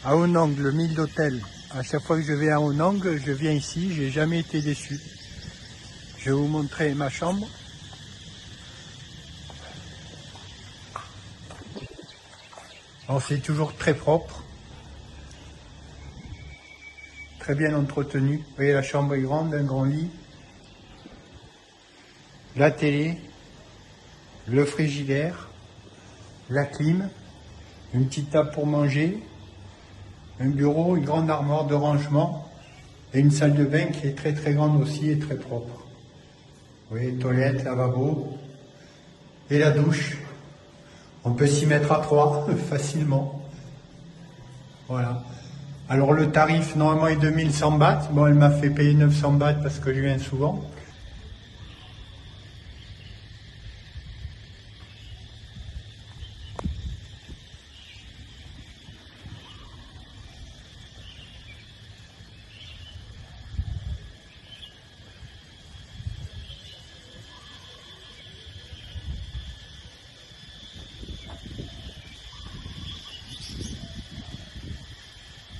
À Onang, le 1000 d'hôtel. À chaque fois que je vais à Onang, je viens ici, j'ai jamais été déçu. Je vais vous montrer ma chambre. Alors c'est toujours très propre, très bien entretenu. Vous voyez, la chambre est grande, un grand lit, la télé, le frigidaire, la clim, une petite table pour manger, un bureau, une grande armoire de rangement et une salle de bain qui est très très grande aussi et très propre. Vous voyez, toilette, lavabo et la douche. On peut s'y mettre à 3 facilement. Voilà. Alors le tarif normalement est 2100 bahts. Bon, elle m'a fait payer 900 bahts parce que je viens souvent.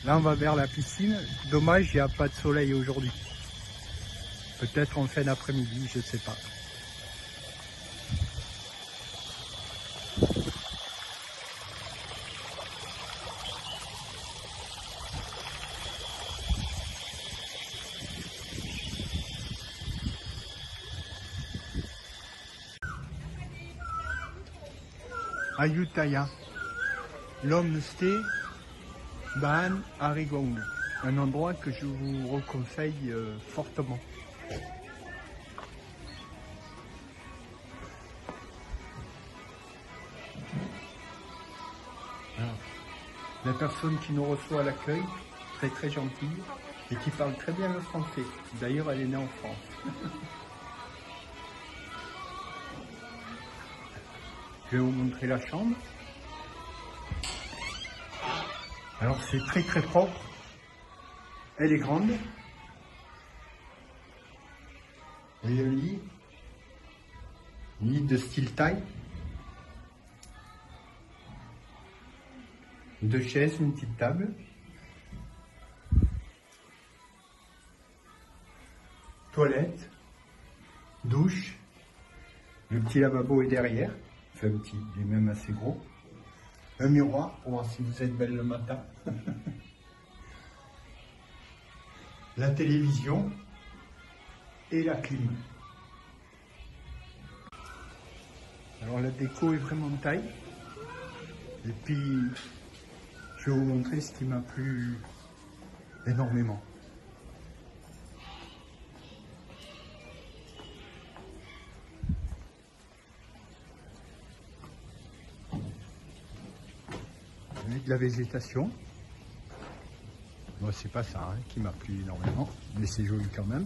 Là, on va vers la piscine. Dommage, il n'y a pas de soleil aujourd'hui. Peut-être en fin d'après-midi, je ne sais pas. Ayutthaya, l'homestay Ban Arigong, un endroit que je vous reconseille fortement. Alors, la personne qui nous reçoit à l'accueil, très très gentille, et qui parle très bien le français. D'ailleurs, elle est née en France. Je vais vous montrer la chambre. Alors c'est très très propre. Elle est grande. Vous voyez le lit. Lit de style taille. 2 chaises, une petite table. Toilette. Douche. Le petit lavabo est derrière. Enfin petit, il est même assez gros. Un miroir pour voir si vous êtes belle le matin. La télévision et la clim. Alors la déco est vraiment de taille. Et puis je vais vous montrer ce qui m'a plu énormément. De la végétation. Moi, c'est pas ça qui m'a plu énormément, mais c'est joli quand même.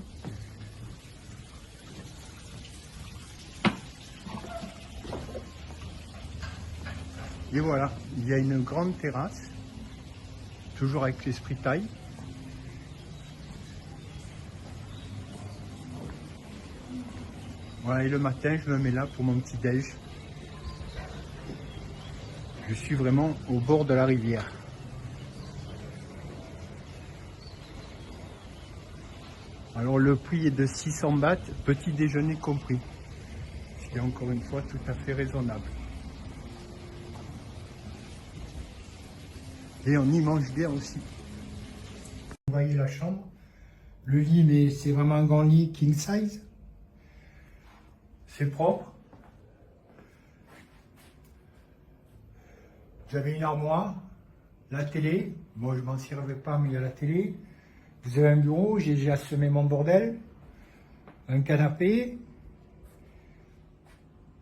Et voilà, il y a une grande terrasse, toujours avec l'esprit taille. Voilà, et le matin, je me mets là pour mon petit déj. Je suis vraiment au bord de la rivière. Alors le prix est de 600 bahts, petit déjeuner compris. C'est encore une fois tout à fait raisonnable. Et on y mange bien aussi. Vous voyez la chambre. Le lit, mais c'est vraiment un grand lit king size. C'est propre. Vous avez une armoire, la télé. Moi, je m'en servais pas, mais il y a la télé. Vous avez un bureau, j'ai déjà semé mon bordel. Un canapé.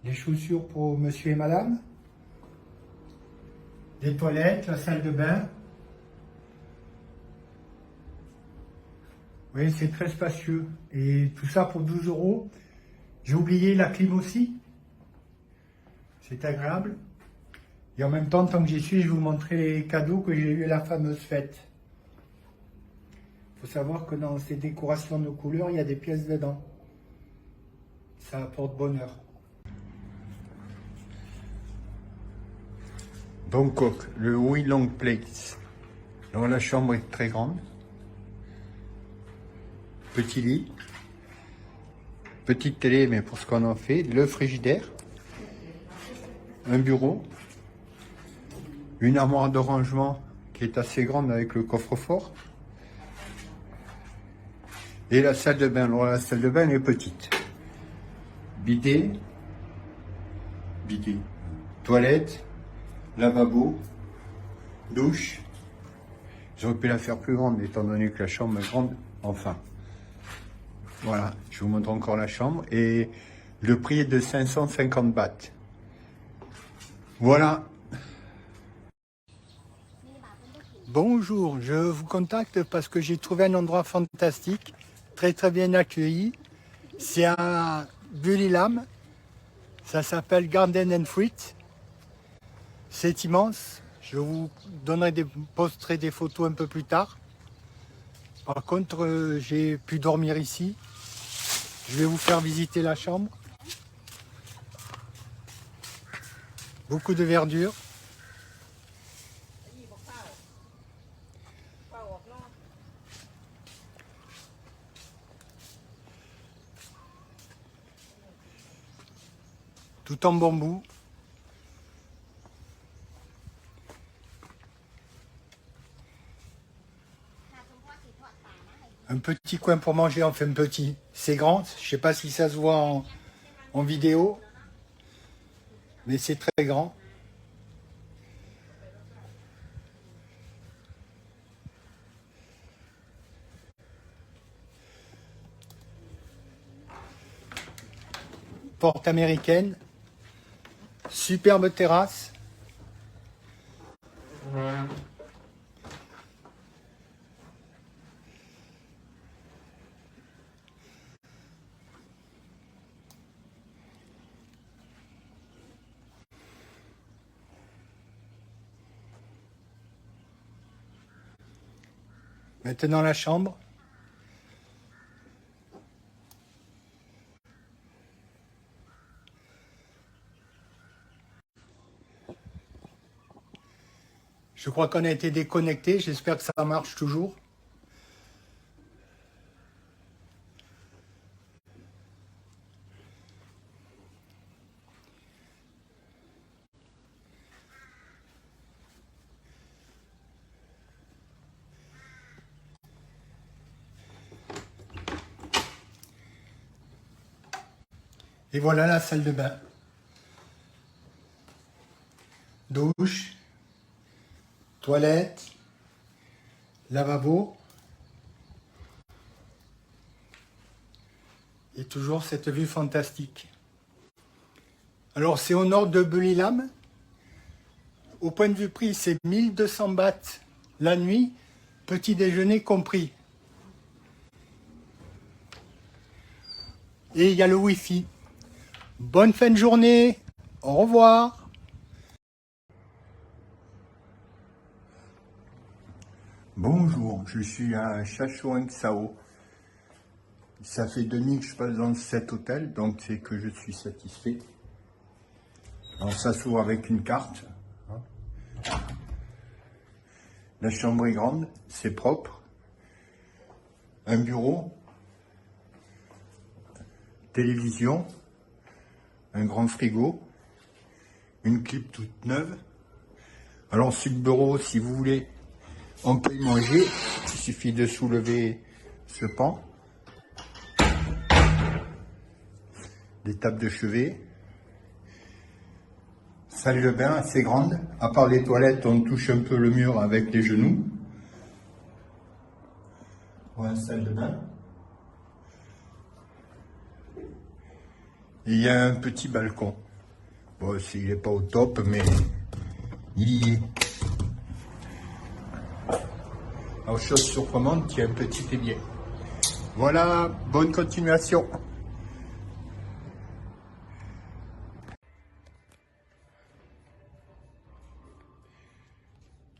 Des chaussures pour monsieur et madame. Des toilettes, la salle de bain. Vous voyez, c'est très spacieux. Et tout ça pour 12 €. J'ai oublié la clim aussi. C'est agréable. Et en même temps, tant que j'y suis, je vais vous montrer les cadeaux que j'ai eu à la fameuse fête. Il faut savoir que dans ces décorations de couleurs, il y a des pièces dedans. Ça apporte bonheur. Bangkok, le Huy Long Place. Alors la chambre est très grande. Petit lit. Petite télé, mais pour ce qu'on en fait. Le frigidaire. Un bureau. Une armoire de rangement qui est assez grande avec le coffre-fort. Et la salle de bain. Alors la salle de bain elle est petite. Bidet. Bidet. Toilette. Lavabo. Douche. J'aurais pu la faire plus grande étant donné que la chambre est grande. Enfin. Voilà. Je vous montre encore la chambre. Et le prix est de 550 bahts. Voilà. Bonjour, je vous contacte parce que j'ai trouvé un endroit fantastique, très très bien accueilli. C'est à Buriram, ça s'appelle Garden and Fruit. C'est immense, je vous posterai des photos un peu plus tard. Par contre, j'ai pu dormir ici. Je vais vous faire visiter la chambre. Beaucoup de verdure. Tout en bambou. Un petit coin pour manger, enfin petit. C'est grand, je ne sais pas si ça se voit en vidéo, mais c'est très grand. Porte américaine. Superbe terrasse. Maintenant la chambre. Je crois qu'on a été déconnecté, j'espère que ça marche toujours. Et voilà la salle de bain. Douche, toilette, lavabo. Et toujours cette vue fantastique. Alors c'est au nord de Buriram. Au point de vue prix, c'est 1200 bahts la nuit, petit déjeuner compris. Et il y a le Wi-Fi. Bonne fin de journée, au revoir. Bonjour, je suis à Chachoengsao. Ça fait 2 nuits que je passe dans cet hôtel, donc c'est que je suis satisfait. Alors ça s'ouvre avec une carte. La chambre est grande, c'est propre. Un bureau, télévision, un grand frigo, une clip toute neuve. Alors sur le bureau, si vous voulez, on peut y manger. Il suffit de soulever ce pan. Des tables de chevet. Salle de bain assez grande. À part les toilettes, on touche un peu le mur avec les genoux. Voilà, salle de bain. Et il y a un petit balcon. Bon, il n'est pas au top, mais il y est. Alors, chose surprenante, il y a un petit évier. Voilà, bonne continuation.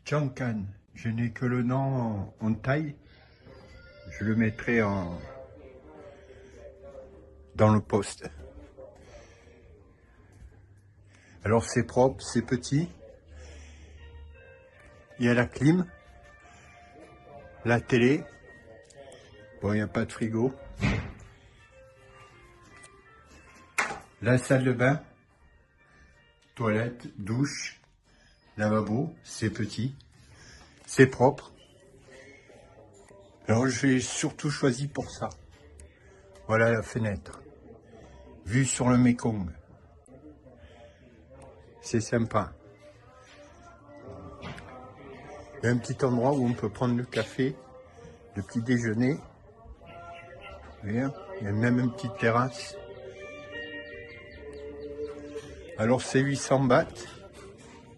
Changkan, je n'ai que le nom en thaï. Je le mettrai dans le post. Alors c'est propre, c'est petit. Il y a la clim. la télé. Bon, il n'y a pas de frigo. La salle de bain, toilette, douche, lavabo, c'est petit, c'est propre. Alors j'ai surtout choisi pour ça. Voilà la fenêtre, vue sur le Mékong. C'est sympa. Il y a un petit endroit où on peut prendre le café, le petit déjeuner. Vous voyez, il y a même une petite terrasse. Alors c'est 800 bahts,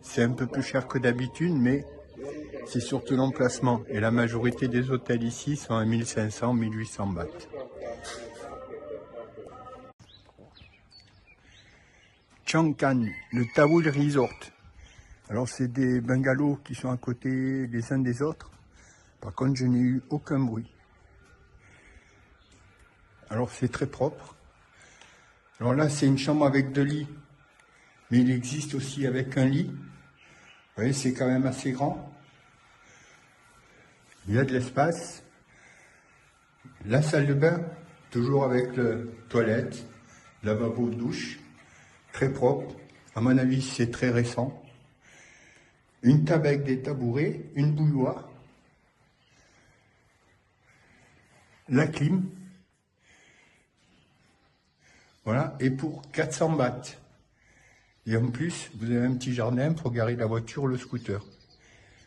c'est un peu plus cher que d'habitude, mais c'est surtout l'emplacement. Et la majorité des hôtels ici sont à 1500, 1800 bahts. Changkan, le Tawul Resort. Alors c'est des bungalows qui sont à côté les uns des autres. Par contre, je n'ai eu aucun bruit. Alors c'est très propre. Alors là, c'est une chambre avec 2 lits. Mais il existe aussi avec un lit. Vous voyez, c'est quand même assez grand. Il y a de l'espace. La salle de bain, toujours avec le toilette, lavabo, douche. Très propre. À mon avis, c'est très récent. Une table avec des tabourets, une bouilloire. La clim. Voilà. Et pour 400 bahts. Et en plus, vous avez un petit jardin pour garer la voiture ou le scooter.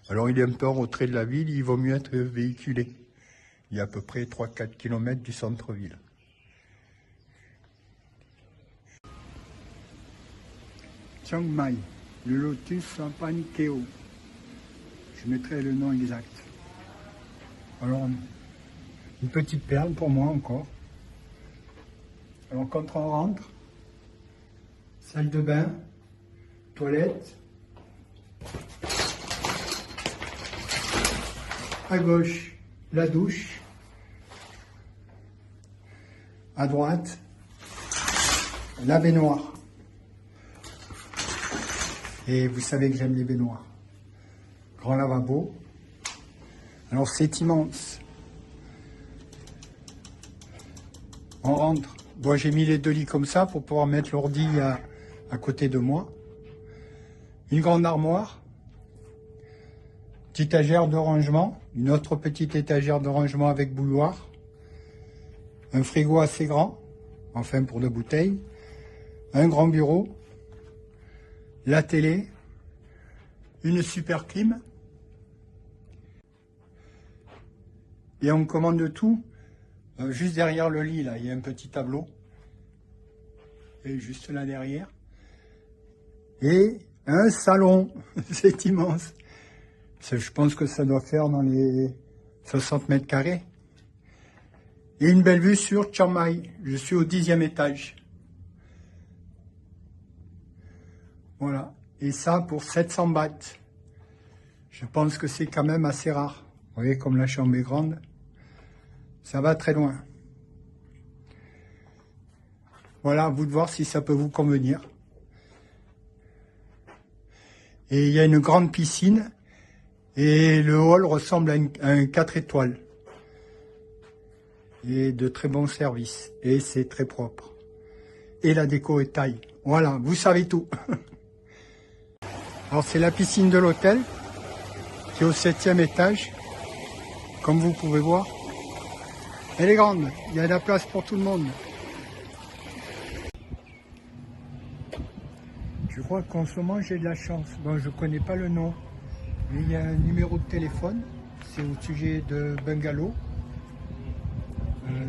Alors il est un peu en retrait de la ville, il vaut mieux être véhiculé. Il y a à peu près 3-4 km du centre-ville. Chiang Mai, le lotus Sampan Keo. Je mettrai le nom exact. Alors, une petite perle pour moi encore. Alors quand on rentre, salle de bain, toilette. À gauche, la douche. À droite, la baignoire. Et vous savez que j'aime les baignoires. Grand lavabo. Alors c'est immense. On rentre. Bon, j'ai mis les 2 lits comme ça pour pouvoir mettre l'ordi à côté de moi. Une grande armoire. Petite étagère de rangement. Une autre petite étagère de rangement avec bouilloire. Un frigo assez grand. Enfin pour 2 bouteilles. Un grand bureau. La télé. Une super clim. Et on commande tout. Juste derrière le lit, là, il y a un petit tableau. Et juste là derrière. Et un salon. C'est immense. Je pense que ça doit faire dans les 60 mètres carrés. Et une belle vue sur Chiang Mai. Je suis au 10e étage. Voilà. Et ça pour 700 bahts. Je pense que c'est quand même assez rare. Vous voyez comme la chambre est grande. Ça va très loin. Voilà, à vous de voir si ça peut vous convenir. Et il y a une grande piscine. Et le hall ressemble à un 4 étoiles. Et de très bons services. Et c'est très propre. Et la déco est taille. Voilà, vous savez tout. Alors c'est la piscine de l'hôtel, qui est au 7e étage. Comme vous pouvez voir. Elle est grande, il y a de la place pour tout le monde. Je crois qu'en ce moment j'ai de la chance. Bon, je ne connais pas le nom, mais il y a un numéro de téléphone. C'est au sujet de bungalow.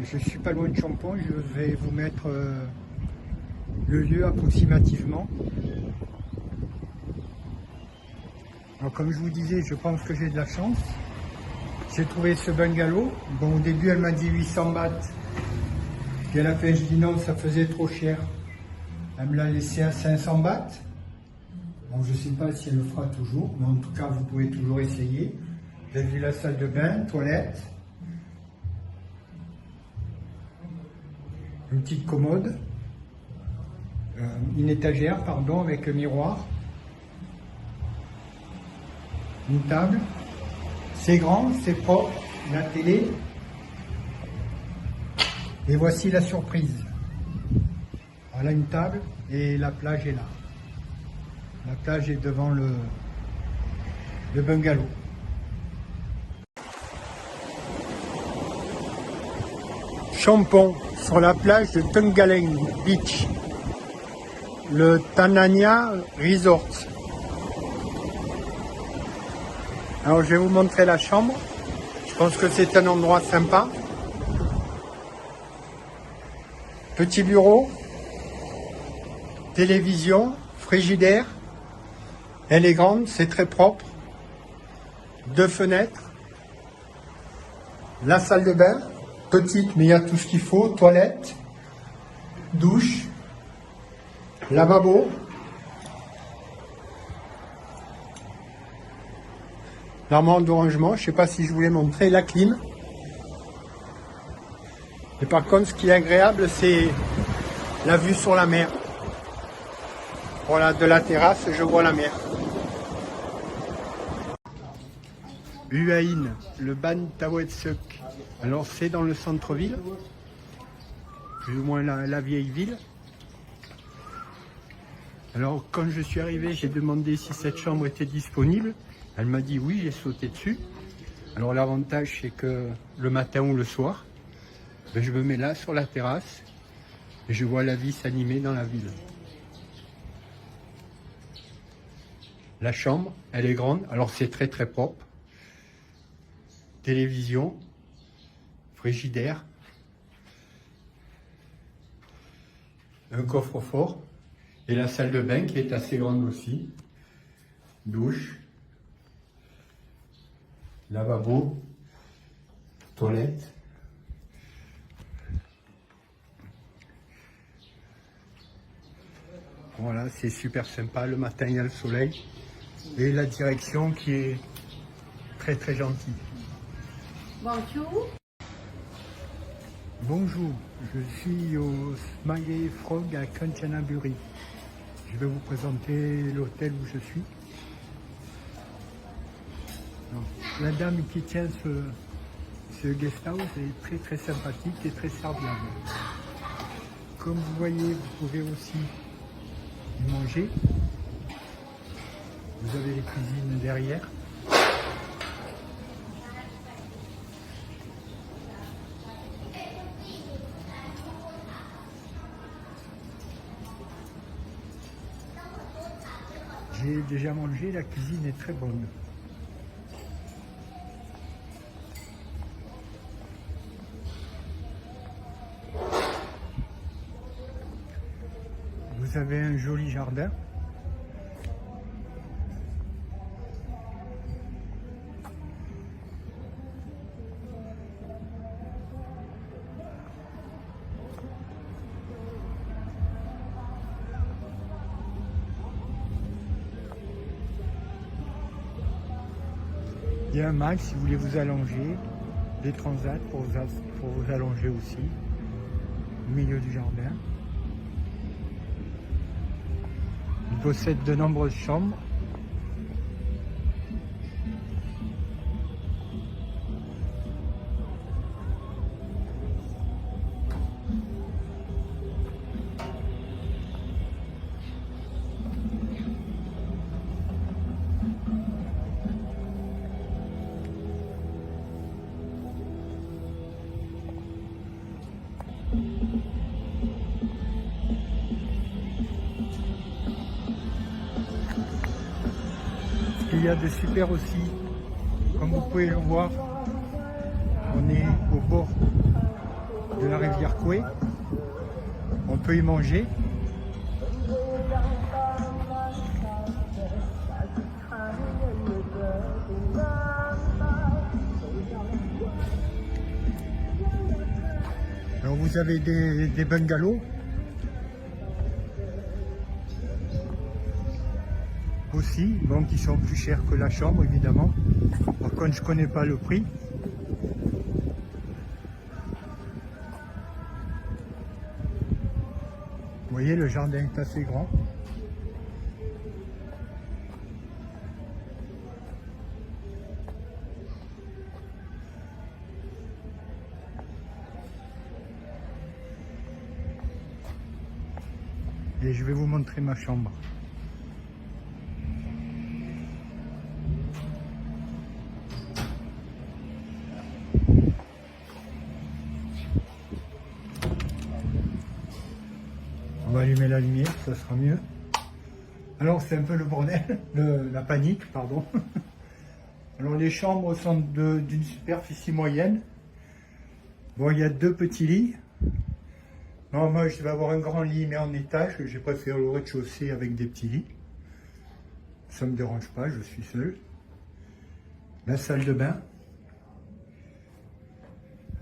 Je ne suis pas loin de Champon, je vais vous mettre le lieu approximativement. Alors comme je vous disais, je pense que j'ai de la chance. J'ai trouvé ce bungalow. Bon, au début, elle m'a dit 800 bahts. Puis à la fin, je dis non, ça faisait trop cher. Elle me l'a laissé à 500 bahts. Bon, je ne sais pas si elle le fera toujours, mais en tout cas, vous pouvez toujours essayer. Vous avez vu la salle de bain, toilette. Une petite commode. Une étagère, pardon, avec un miroir. Une table. C'est grand, c'est propre, la télé. Et voici la surprise. Voilà une table et la plage est là. La plage est devant le bungalow. Champon sur la plage de Tungaling Beach. Le Tanania Resort. Alors je vais vous montrer la chambre. Je pense que c'est un endroit sympa. Petit bureau, télévision, frigidaire. Elle est grande, c'est très propre. 2 fenêtres. La salle de bain, petite mais il y a tout ce qu'il faut. Toilette, douche, lavabo. L'armoire de rangement, je ne sais pas si je voulais montrer, la clim. Et par contre, ce qui est agréable, c'est la vue sur la mer. Voilà, de la terrasse, je vois la mer. Huaïn, le Ban Tawetsuk. Alors, c'est dans le centre-ville, plus ou moins la vieille ville. Alors, quand je suis arrivé, j'ai demandé si cette chambre était disponible. Elle m'a dit oui, j'ai sauté dessus. Alors, l'avantage, c'est que le matin ou le soir, je me mets là sur la terrasse et je vois la vie s'animer dans la ville. La chambre, elle est grande, alors c'est très très propre. Télévision, frigidaire, un coffre-fort et la salle de bain qui est assez grande aussi. Douche, lavabo, toilette. Voilà, c'est super sympa. Le matin, il y a le soleil et la direction qui est très très gentille. Bonjour. Bonjour, je suis au Smiley Frog à Kanchanaburi. Je vais vous présenter l'hôtel où je suis. Donc, la dame qui tient ce guest house est très très sympathique et très serviable. Comme vous voyez, vous pouvez aussi manger. Vous avez les cuisines derrière. J'ai déjà mangé, la cuisine est très bonne. Vous avez un joli jardin. Il y a un mag si vous voulez vous allonger, des transats pour vous allonger aussi, au milieu du jardin. Il possède de nombreuses chambres. Ce qu'il y a de super aussi, comme vous pouvez le voir, on est au bord de la rivière Koué. On peut y manger. Alors vous avez des bungalows aussi, bon, qui sont plus chers que la chambre évidemment. Par contre je connais pas le prix. Vous voyez, le jardin est assez grand. Allez, je vais vous montrer ma chambre. On va allumer la lumière, ça sera mieux. Alors c'est un peu le bordel, la panique, pardon. Alors les chambres sont d'une superficie moyenne. Bon, il y a 2 petits lits. Non, moi je vais avoir un grand lit mais en étage. J'ai préféré le rez-de-chaussée avec des petits lits. Ça ne me dérange pas, je suis seul. La salle de bain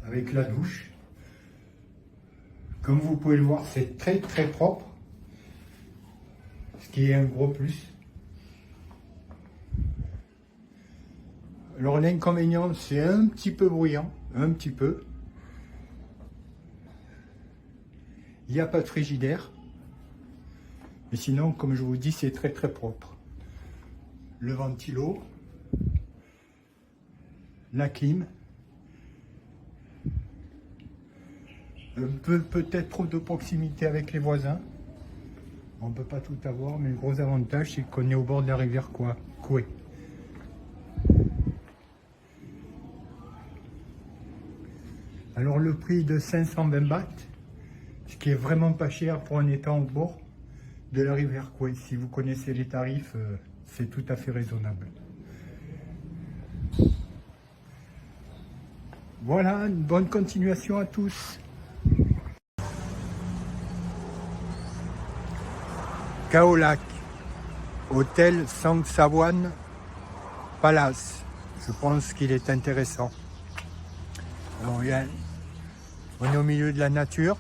avec la douche. Comme vous pouvez le voir, c'est très très propre, ce qui est un gros plus. Alors l'inconvénient, c'est un petit peu bruyant, un petit peu. Il n'y a pas de frigidaire, mais sinon, comme je vous dis, c'est très très propre. Le ventilo, la clim. Peut-être trop de proximité avec les voisins. On ne peut pas tout avoir, mais le gros avantage, c'est qu'on est au bord de la rivière Koué. Alors le prix de 520 bahts, ce qui est vraiment pas cher pour un état au bord de la rivière Koué. Si vous connaissez les tarifs, c'est tout à fait raisonnable. Voilà, une bonne continuation à tous. Khao Lak, hôtel Sangsawan Palace. Je pense qu'il est intéressant. Alors, on est au milieu de la nature.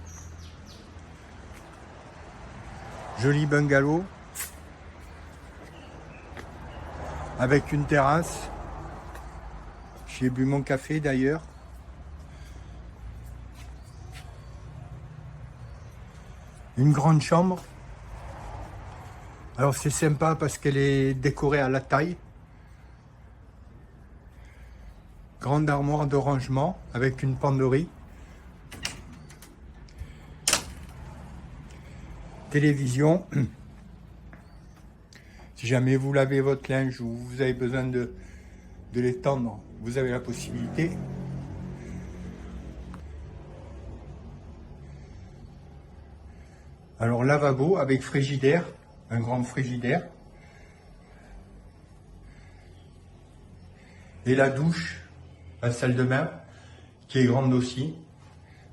Joli bungalow. Avec une terrasse. J'ai bu mon café d'ailleurs. Une grande chambre. Alors c'est sympa parce qu'elle est décorée à la taille. Grande armoire de rangement avec une penderie. Télévision. Si jamais vous lavez votre linge ou vous avez besoin de l'étendre, vous avez la possibilité. Alors lavabo avec frigidaire, un grand frigidaire. Et la douche, la salle de bain, qui est grande aussi,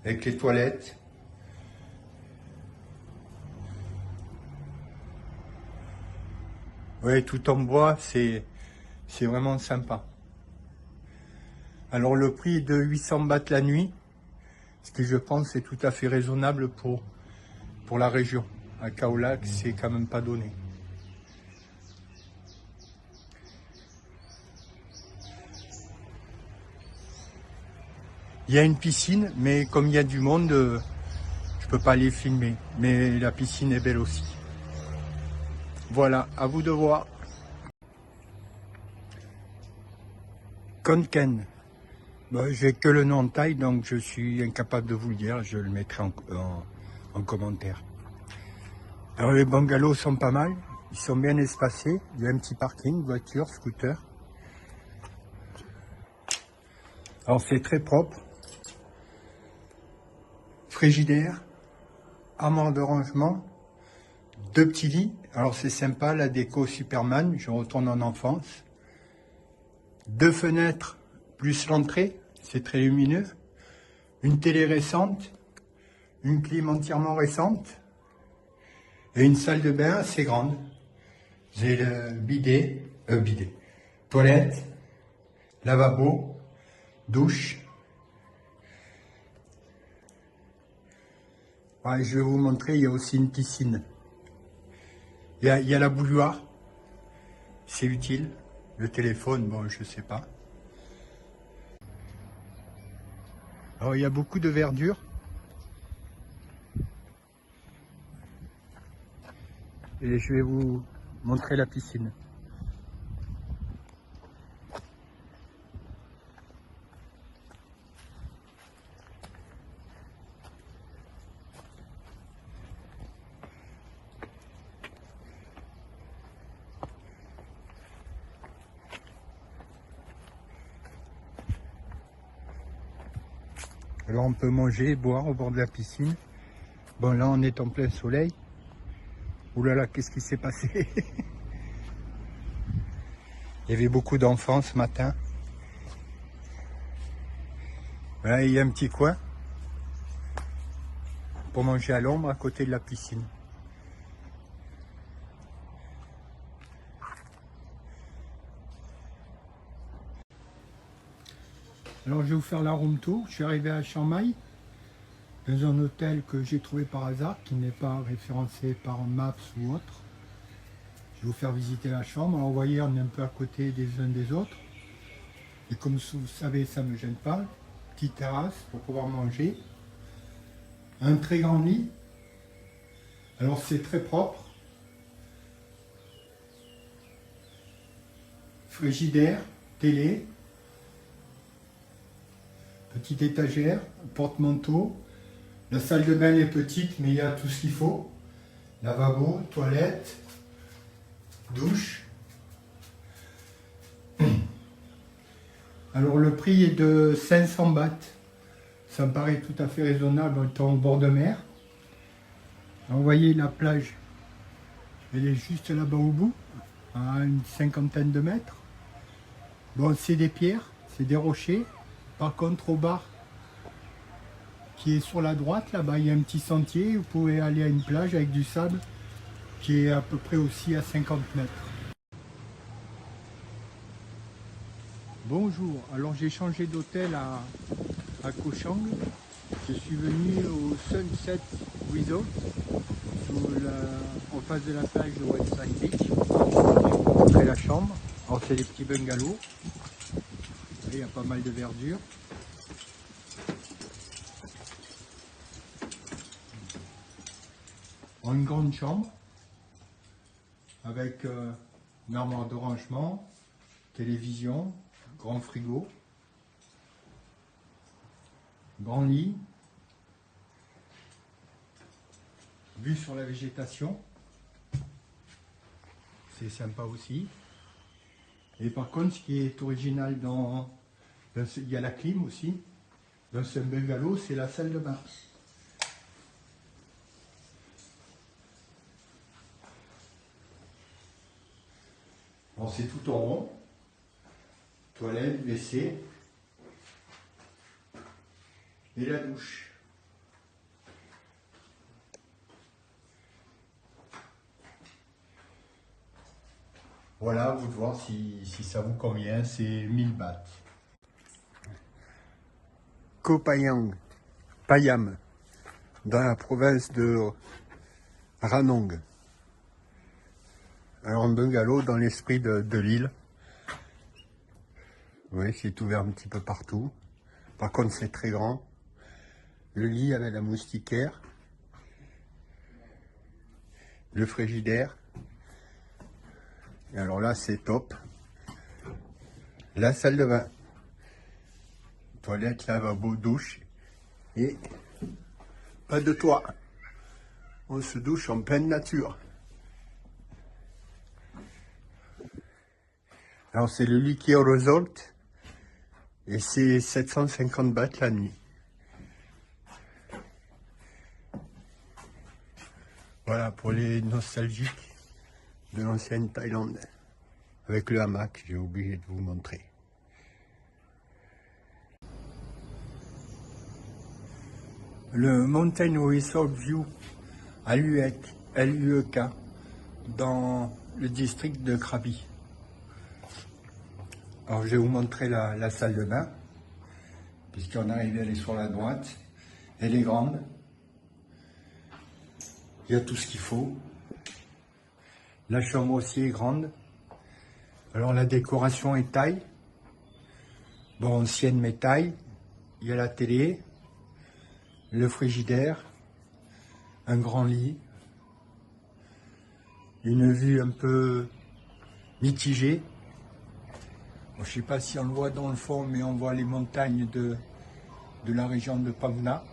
avec les toilettes. Oui, tout en bois, c'est vraiment sympa. Alors le prix est de 800 bahts la nuit, ce qui je pense est tout à fait raisonnable pour la région. À Khao Lak, c'est quand même pas donné. Il y a une piscine, mais comme il y a du monde, je peux pas aller filmer. Mais la piscine est belle aussi. Voilà, à vous de voir. Khon Kaen. Bon, j'ai que le nom en thaï, donc je suis incapable de vous le dire. Je le mettrai en commentaire. Alors les bungalows sont pas mal. Ils sont bien espacés. Il y a un petit parking, voiture, scooter. Alors c'est très propre. Frigidaire, armoire de rangement, 2 petits lits. Alors c'est sympa, la déco Superman, je retourne en enfance. 2 fenêtres plus l'entrée, c'est très lumineux. Une télé récente, une clim entièrement récente. Et une salle de bain assez grande. J'ai le bidet, toilette, lavabo, douche. Ouais, je vais vous montrer, il y a aussi une piscine. Il y a la bouilloire, c'est utile. Le téléphone, bon, je sais pas. Alors, il y a beaucoup de verdure. Et je vais vous montrer la piscine. Alors on peut manger, boire au bord de la piscine. Bon, là on est en plein soleil. Ouh là là, qu'est-ce qui s'est passé? Il y avait beaucoup d'enfants ce matin. Voilà, il y a un petit coin pour manger à l'ombre à côté de la piscine. Alors je vais vous faire la room tour. Je suis arrivé à Chiang Mai, dans un hôtel que j'ai trouvé par hasard, qui n'est pas référencé par Maps ou autre. Je vais vous faire visiter la chambre. Alors vous voyez, on est un peu à côté des uns des autres. Et comme vous savez, ça ne me gêne pas. Petite terrasse pour pouvoir manger. Un très grand lit. Alors c'est très propre. Frigidaire, télé. Petite étagère, porte-manteau. La salle de bain est petite, mais il y a tout ce qu'il faut. Lavabo, toilette, douche. Alors le prix est de 500 bahts. Ça me paraît tout à fait raisonnable étant au bord de mer. Alors, vous voyez la plage, elle est juste là-bas au bout, à une cinquantaine de mètres. Bon, c'est des pierres, c'est des rochers. Par contre, au bar, qui est sur la droite, là-bas, il y a un petit sentier. Vous pouvez aller à une plage avec du sable qui est à peu près aussi à 50 mètres. Bonjour, alors j'ai changé d'hôtel à Koh Chang. Je suis venu au Sunset Resort, en face de la plage de West Side Beach. Après la chambre, alors c'est des petits bungalows. Il y a pas mal de verdure. Une grande chambre avec une armoire de rangement, télévision, grand frigo, grand lit, vue sur la végétation, c'est sympa aussi. Et par contre, ce qui est original il y a la clim aussi, dans ce bungalow, c'est la salle de bain. Bon, c'est tout en rond, toilette, WC et la douche. Voilà, à vous de voir si ça vous convient, c'est 1000 bahts. Koh Payam, dans la province de Ranong. Alors un bungalow dans l'esprit de l'île. Oui, c'est ouvert un petit peu partout. Par contre, c'est très grand. Le lit avec la moustiquaire. Le frigidaire. Et alors là, c'est top. La salle de bain. Toilette, lavabo, douche. Et pas de toit. On se douche en pleine nature. Alors c'est le Lucky Resort. Et c'est 750 bahts la nuit. Voilà pour les nostalgiques de l'ancienne Thaïlande. Avec le hamac, j'ai oublié de vous montrer. Le Mountain Resort View à l'UEK dans le district de Krabi. Alors je vais vous montrer la salle de bain, puisqu'on arrive, elle est sur la droite. Elle est grande. Il y a tout ce qu'il faut. La chambre aussi est grande. Alors la décoration est taille. Bon, ancienne mais taille. Il y a la télé, le frigidaire, un grand lit, une vue un peu mitigée. Bon, je ne sais pas si on le voit dans le fond, mais on voit les montagnes de la région de Phang Nga.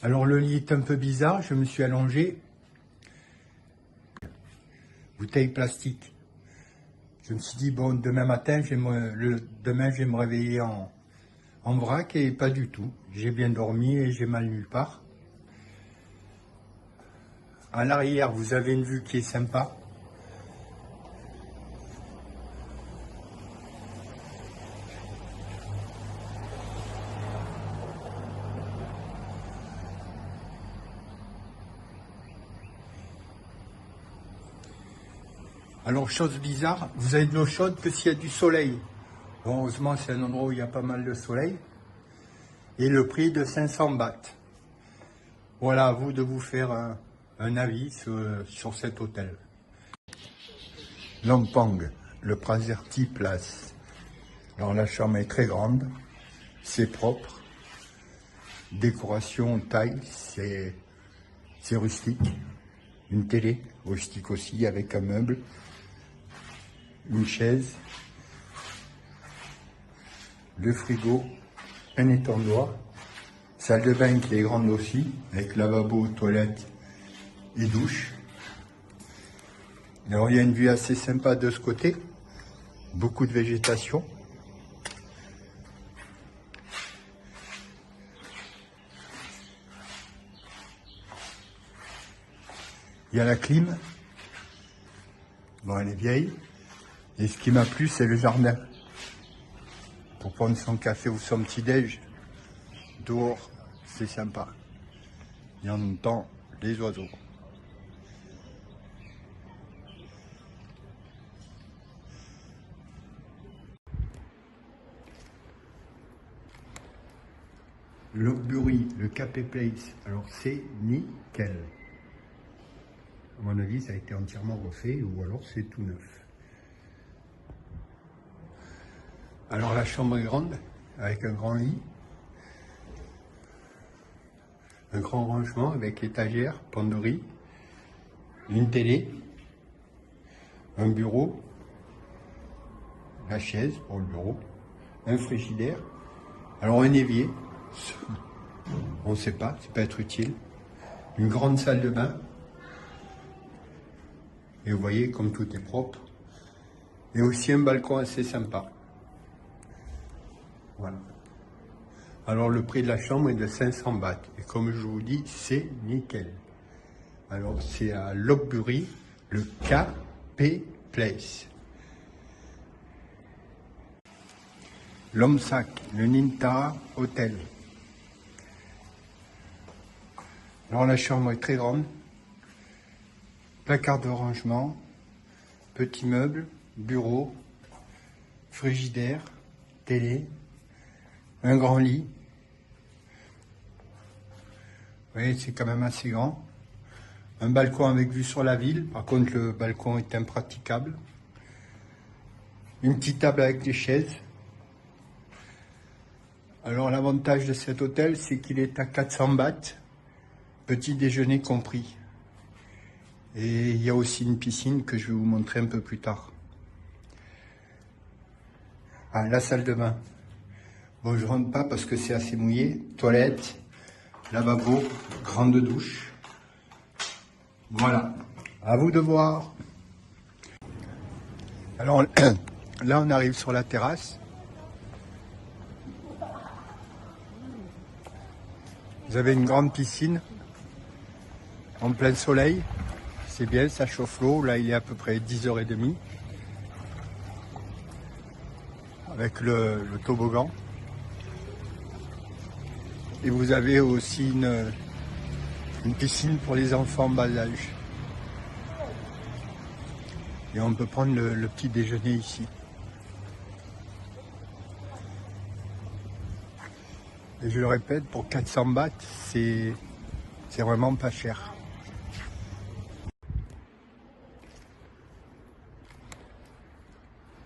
Alors le lit est un peu bizarre, je me suis allongé. Bouteille plastique Je me suis dit, bon, demain matin, demain, je vais me réveiller en vrac et pas du tout. J'ai bien dormi et j'ai mal nulle part. À l'arrière, vous avez une vue qui est sympa. Alors, chose bizarre, vous avez de l'eau chaude que s'il y a du soleil. Bon, heureusement, c'est un endroit où il y a pas mal de soleil. Et le prix de 500 bahts. Voilà, à vous de vous faire un avis sur cet hôtel. Lampang, le Prazeerti Place. Alors, la chambre est très grande, c'est propre. Décoration taille, c'est rustique. Une télé, rustique aussi, avec un meuble. Une chaise, le frigo, un étendoir, salle de bain qui est grande aussi, avec lavabo, toilette et douche. Alors il y a une vue assez sympa de ce côté, beaucoup de végétation. Il y a la clim, bon elle est vieille. Et ce qui m'a plu, c'est le jardin. Pour prendre son café ou son petit-déj, dehors, c'est sympa. Et en même temps, les oiseaux. Lockbury, le Capé Place, alors c'est nickel. À mon avis, ça a été entièrement refait ou alors c'est tout neuf. Alors la chambre est grande, avec un grand lit, un grand rangement avec étagère, penderie, une télé, un bureau, la chaise pour le bureau, un frigidaire, alors un évier, on ne sait pas, ça peut être utile, une grande salle de bain, et vous voyez comme tout est propre, et aussi un balcon assez sympa. Voilà. Alors le prix de la chambre est de 500 bahts. Et comme je vous dis, c'est nickel. Alors c'est à Lockbury, le Capé Place. Lomsak, le Nintara Hotel. Alors la chambre est très grande. Placard de rangement, petit meuble, bureau, frigidaire, télé. Un grand lit. Vous voyez, c'est quand même assez grand. Un balcon avec vue sur la ville. Par contre, le balcon est impraticable. Une petite table avec des chaises. Alors, l'avantage de cet hôtel, c'est qu'il est à 400 bahts. Petit déjeuner compris. Et il y a aussi une piscine que je vais vous montrer un peu plus tard. Ah, la salle de bain. Bon, je rentre pas parce que c'est assez mouillé. Toilette, lavabo, grande douche. Voilà, à vous de voir. Alors là, on arrive sur la terrasse. Vous avez une grande piscine en plein soleil. C'est bien, ça chauffe l'eau. Là, il est à peu près 10h30 avec le toboggan. Et vous avez aussi une piscine pour les enfants bas âge. Et on peut prendre le petit déjeuner ici. Et je le répète, pour 400 bahts, c'est vraiment pas cher.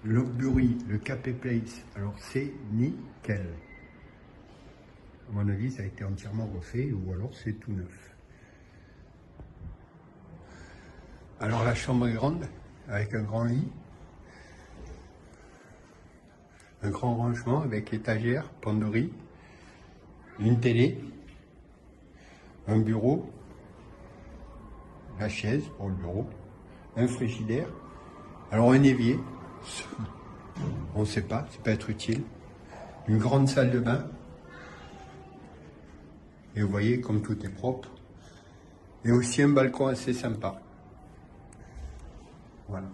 Lockbury, le Capé Place, alors c'est nickel. À mon avis, ça a été entièrement refait ou alors c'est tout neuf. Alors la chambre est grande, avec un grand lit, un grand rangement avec étagère, penderie, une télé, un bureau, la chaise pour le bureau, un frigidaire, alors un évier, On ne sait pas, ça peut être utile. Une grande salle de bain. Et vous voyez comme tout est propre. Et aussi un balcon assez sympa. Voilà.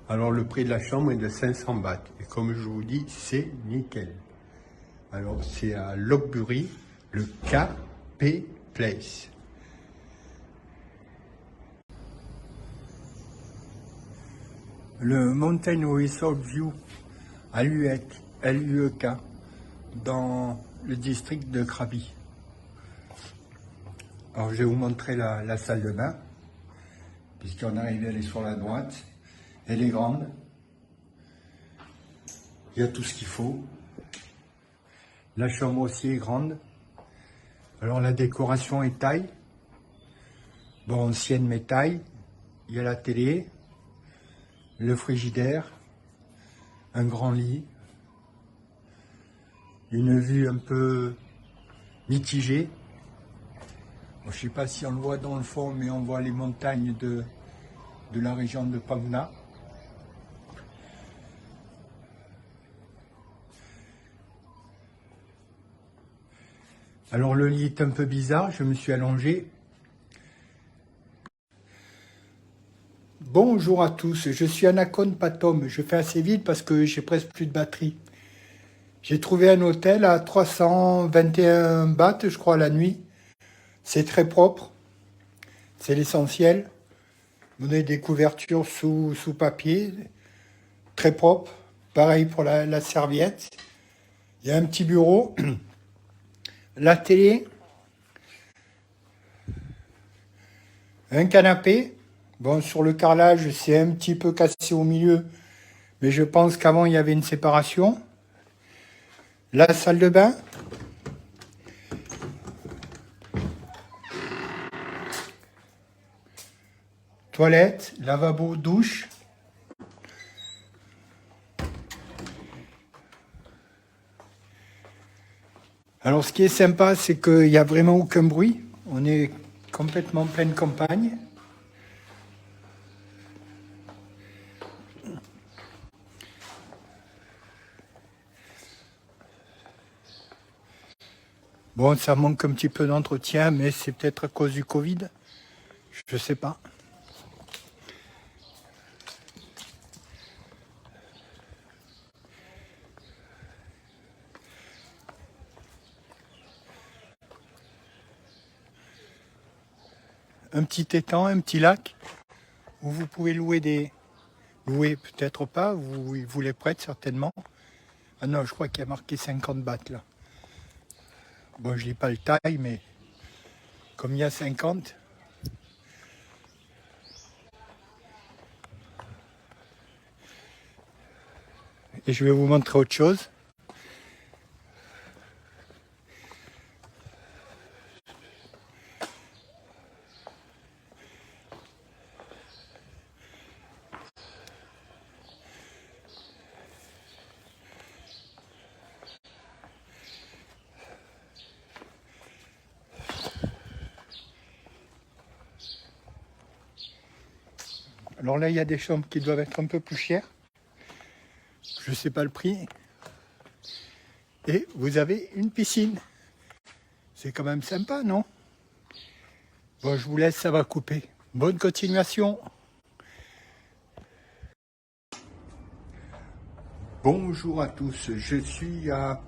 Alors le prix de la chambre est de 500 bahts. Et comme je vous dis, c'est nickel. Alors c'est à Lockbury, le KP Place. Le Mountain Resort View à l'UEK dans le district de Krabi. Alors je vais vous montrer la salle de bain, puisqu'on arrive, elle est sur la droite. Elle est grande. Il y a tout ce qu'il faut. La chambre aussi est grande. Alors la décoration est taille. Bon, ancienne mais taille. Il y a la télé, le frigidaire, un grand lit, une vue un peu mitigée. Bon, je ne sais pas si on le voit dans le fond, mais on voit les montagnes de la région de Pamna. Alors le lit est un peu bizarre, je me suis allongé. Bonjour à tous, je suis Anacon Patom. Je fais assez vite parce que j'ai presque plus de batterie. J'ai trouvé un hôtel à 321 bahts, je crois, la nuit. C'est très propre, c'est l'essentiel. Vous avez des couvertures sous papier, très propre. Pareil pour la serviette. Il y a un petit bureau. La télé, un canapé. Bon, sur le carrelage, c'est un petit peu cassé au milieu, mais je pense qu'avant, il y avait une séparation. La salle de bain. Toilette, lavabo, douche. Alors, ce qui est sympa, c'est qu'il n'y a vraiment aucun bruit. On est complètement en pleine campagne. Bon, ça manque un petit peu d'entretien, mais c'est peut-être à cause du Covid. Je ne sais pas. Un petit étang, un petit lac, où vous pouvez louer Louer peut-être pas, vous les prêtez certainement. Ah non, je crois qu'il y a marqué 50 bahts là. Bon, je dis pas le taille, mais comme il y a 50. Et je vais vous montrer autre chose. Alors là, il y a des chambres qui doivent être un peu plus chères. Je ne sais pas le prix. Et vous avez une piscine. C'est quand même sympa, non? Bon, je vous laisse, ça va couper. Bonne continuation. Bonjour à tous, je suis à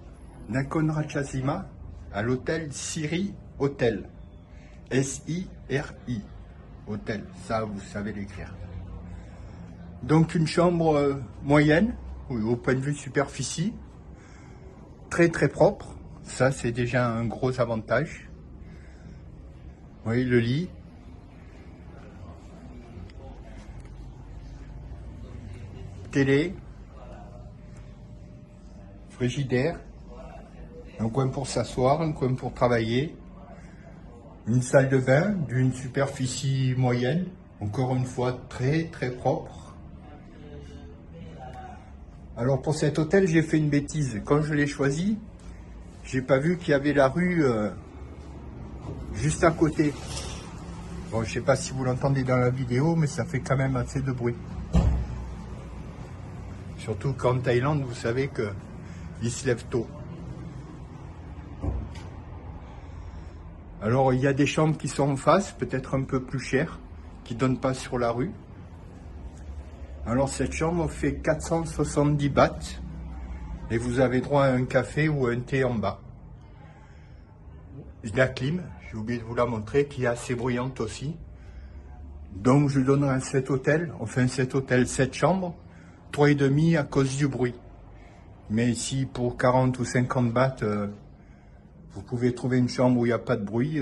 Nakhon Ratchasima, à l'hôtel Siri Hotel. S-I-R-I. Hôtel, ça vous savez l'écrire. Donc une chambre moyenne, au point de vue superficie, très très propre, ça c'est déjà un gros avantage. Vous voyez le lit. Télé, frigidaire, un coin pour s'asseoir, un coin pour travailler, une salle de bain d'une superficie moyenne, encore une fois très très propre. Alors pour cet hôtel, j'ai fait une bêtise. Quand je l'ai choisi, j'ai pas vu qu'il y avait la rue juste à côté. Bon, je sais pas si vous l'entendez dans la vidéo, mais ça fait quand même assez de bruit. Surtout qu'en Thaïlande, vous savez qu'ils se lèvent tôt. Alors il y a des chambres qui sont en face, peut-être un peu plus chères, qui ne donnent pas sur la rue. Alors cette chambre fait 470 bahts et vous avez droit à un café ou un thé en bas. La clim, j'ai oublié de vous la montrer, qui est assez bruyante aussi. Donc je donnerai cet hôtel, enfin cet hôtel, 7 chambres, 3,5 à cause du bruit. Mais si pour 40 ou 50 bahts, vous pouvez trouver une chambre où il n'y a pas de bruit,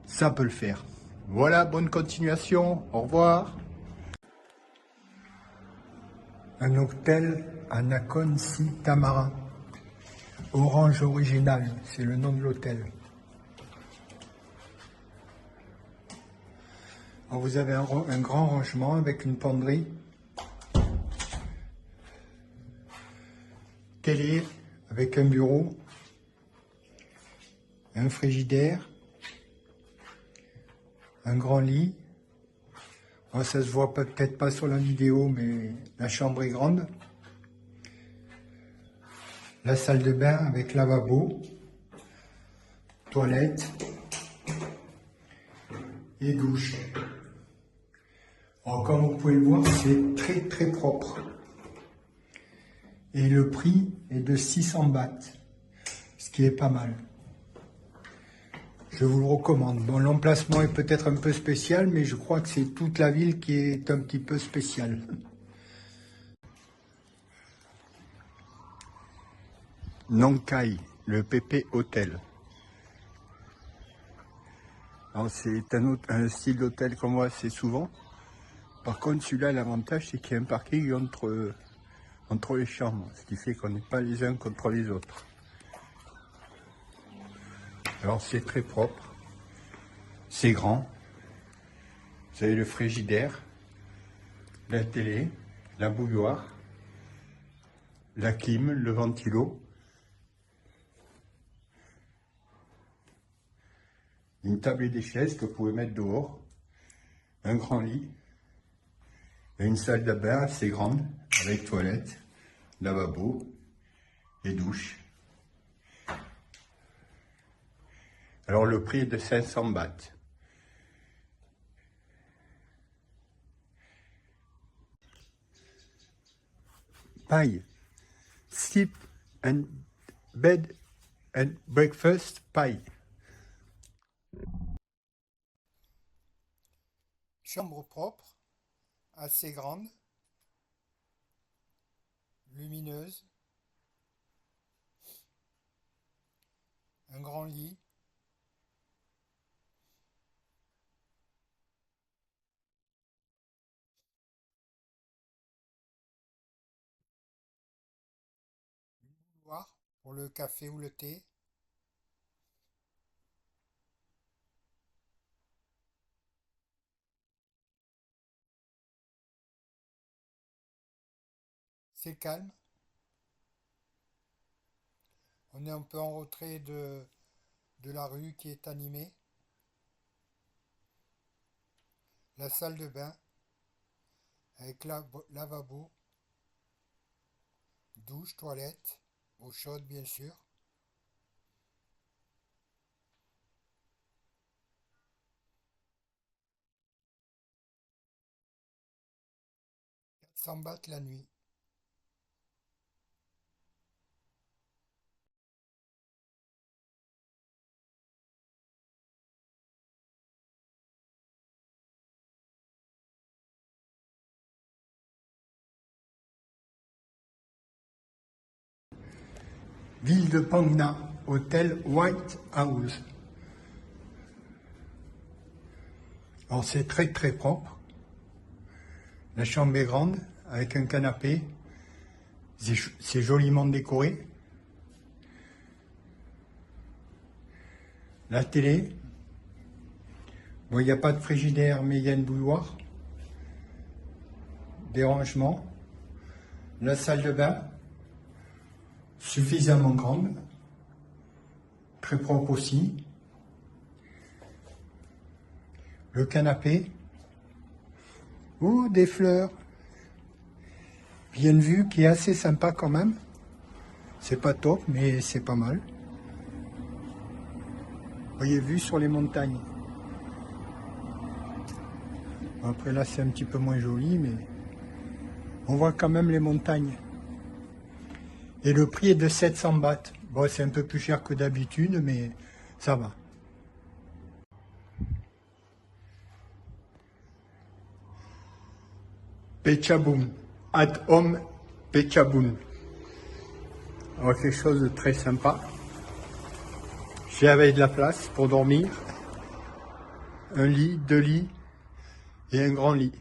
ça peut le faire. Voilà, bonne continuation, au revoir. Un hôtel à Nakhon Si Thammarat. Orange Original, c'est le nom de l'hôtel. Vous avez un grand rangement avec une penderie, télé avec un bureau, un frigidaire, un grand lit. Ça se voit peut-être pas sur la vidéo, mais la chambre est grande. La salle de bain avec lavabo, toilette et douche. Alors, comme vous pouvez le voir, c'est très très propre. Et le prix est de 600 bahts, ce qui est pas mal. Je vous le recommande. Bon, l'emplacement est peut-être un peu spécial, mais je crois que c'est toute la ville qui est un petit peu spéciale. Nong Khai, le PP Hotel. C'est un style d'hôtel qu'on voit assez souvent. Par contre, celui-là, l'avantage, c'est qu'il y a un parking entre les chambres, ce qui fait qu'on n'est pas les uns contre les autres. Alors, c'est très propre, c'est grand. Vous avez le frigidaire, la télé, la bouilloire, la clim, le ventilo, une table et des chaises que vous pouvez mettre dehors, un grand lit, et une salle de bain assez grande, avec toilette, lavabo et douche. Alors le prix est de 500 bahts. Paille. Sleep and bed and breakfast paille. Chambre propre, assez grande, lumineuse, un grand lit, une bouilloire pour le café ou le thé, c'est calme, on est un peu en retrait de la rue qui est animée, la salle de bain avec lavabo, douche, toilette, eau chaude bien sûr. 400 bahts la nuit. Ville de Phang Nga, hôtel White House. Alors c'est très très propre. La chambre est grande avec un canapé. C'est joliment décoré. La télé. Bon, il n'y a pas de frigidaire, mais il y a une bouilloire. Des rangements. La salle de bain. Suffisamment grande. Très propre aussi. Le canapé. Oh, des fleurs. Il y a une vue qui est assez sympa quand même. C'est pas top, mais c'est pas mal. Vous voyez, vue sur les montagnes. Après là, c'est un petit peu moins joli, mais on voit quand même les montagnes. Et le prix est de 700 bahts. Bon, c'est un peu plus cher que d'habitude, mais ça va. Pechabun, at home Pechabun. Alors quelque chose de très sympa. J'avais de la place pour dormir. Un lit, 2 lits et un grand lit.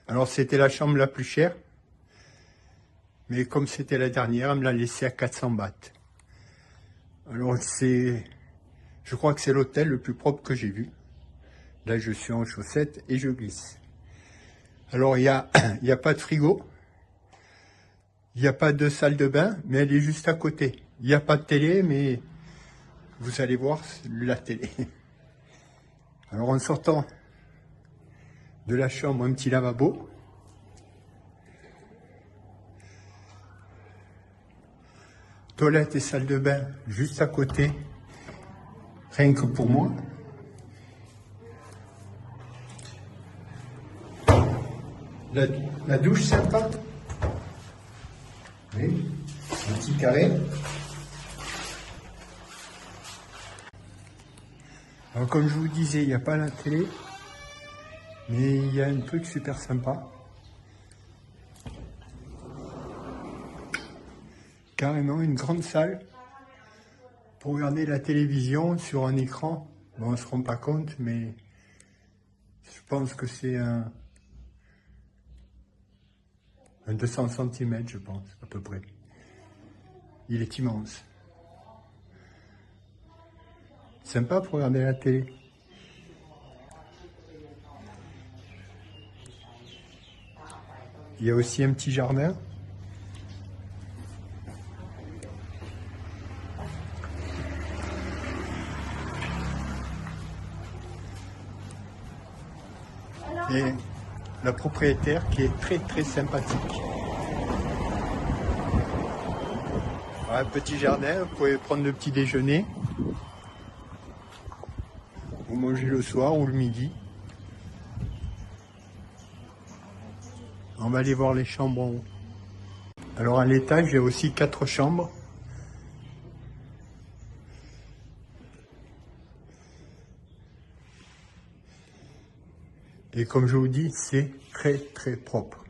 Alors c'était la chambre la plus chère. Mais comme c'était la dernière, elle me l'a laissé à 400 bahts. Alors je crois que c'est l'hôtel le plus propre que j'ai vu. Là je suis en chaussettes et je glisse. Alors il y a pas de frigo. Il n'y a pas de salle de bain, mais elle est juste à côté. Il n'y a pas de télé, mais vous allez voir la télé. Alors en sortant de la chambre, un petit lavabo. Toilette et salle de bain juste à côté, rien que pour moi. La douche sympa. Oui, un petit carré. Alors comme je vous disais, il n'y a pas la télé, mais il y a un truc super sympa. Carrément une grande salle pour regarder la télévision sur un écran. Bon, on ne se rend pas compte, mais je pense que c'est un 200 cm, je pense, à peu près. Il est immense. Sympa pour regarder la télé. Il y a aussi un petit jardin. Et la propriétaire qui est très très sympathique. Un petit jardin, vous pouvez prendre le petit déjeuner. Vous mangez le soir ou le midi. On va aller voir les chambres en haut. Alors à l'étage, il y a aussi 4 chambres. Et comme je vous dis, c'est très très propre.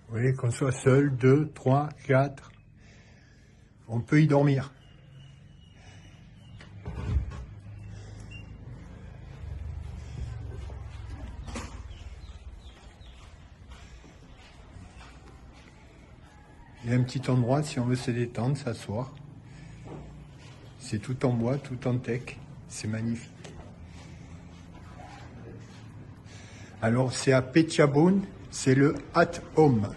Vous voyez, qu'on soit seul, 2, 3, 4, on peut y dormir. Il y a un petit endroit si on veut se détendre, s'asseoir. C'est tout en bois, tout en teak, c'est magnifique. Alors c'est à Pechabun, c'est le At Home.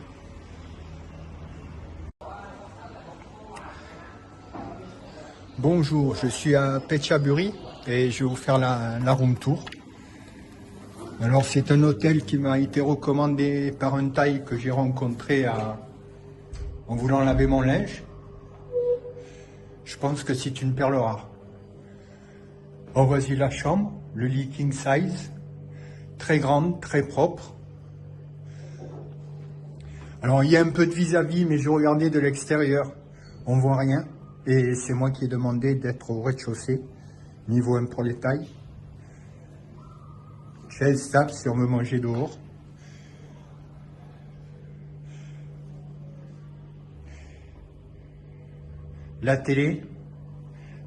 Bonjour, je suis à Pechaburi et je vais vous faire la room tour. Alors c'est un hôtel qui m'a été recommandé par un Thaï que j'ai rencontré en voulant laver mon linge. Je pense que c'est une perle rare. Bon, voici la chambre, le lit king size, très grande, très propre. Alors il y a un peu de vis-à-vis, mais je regardais de l'extérieur, on voit rien. Et c'est moi qui ai demandé d'être au rez-de-chaussée, niveau 1 pour les tailles. Chaise, table si on veut manger dehors. La télé,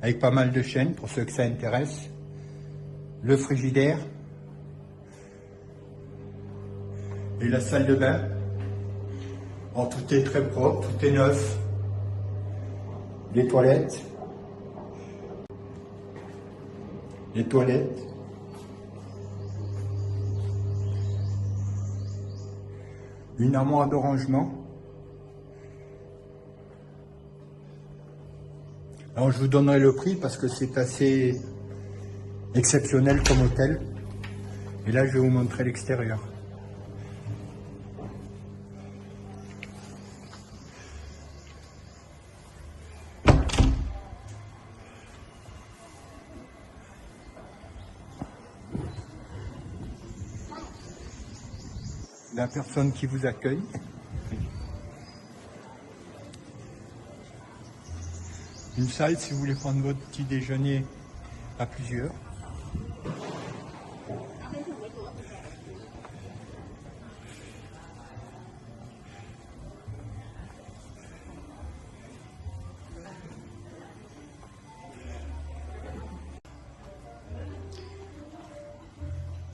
avec pas mal de chaînes pour ceux que ça intéresse. Le frigidaire. Et la salle de bain. Bon, tout est très propre, tout est neuf. les toilettes, les toilettes, une armoire de rangement. Alors je vous donnerai le prix parce que c'est assez exceptionnel comme hôtel. Et là je vais vous montrer l'extérieur. La personne qui vous accueille. Une salle si vous voulez prendre votre petit déjeuner à plusieurs.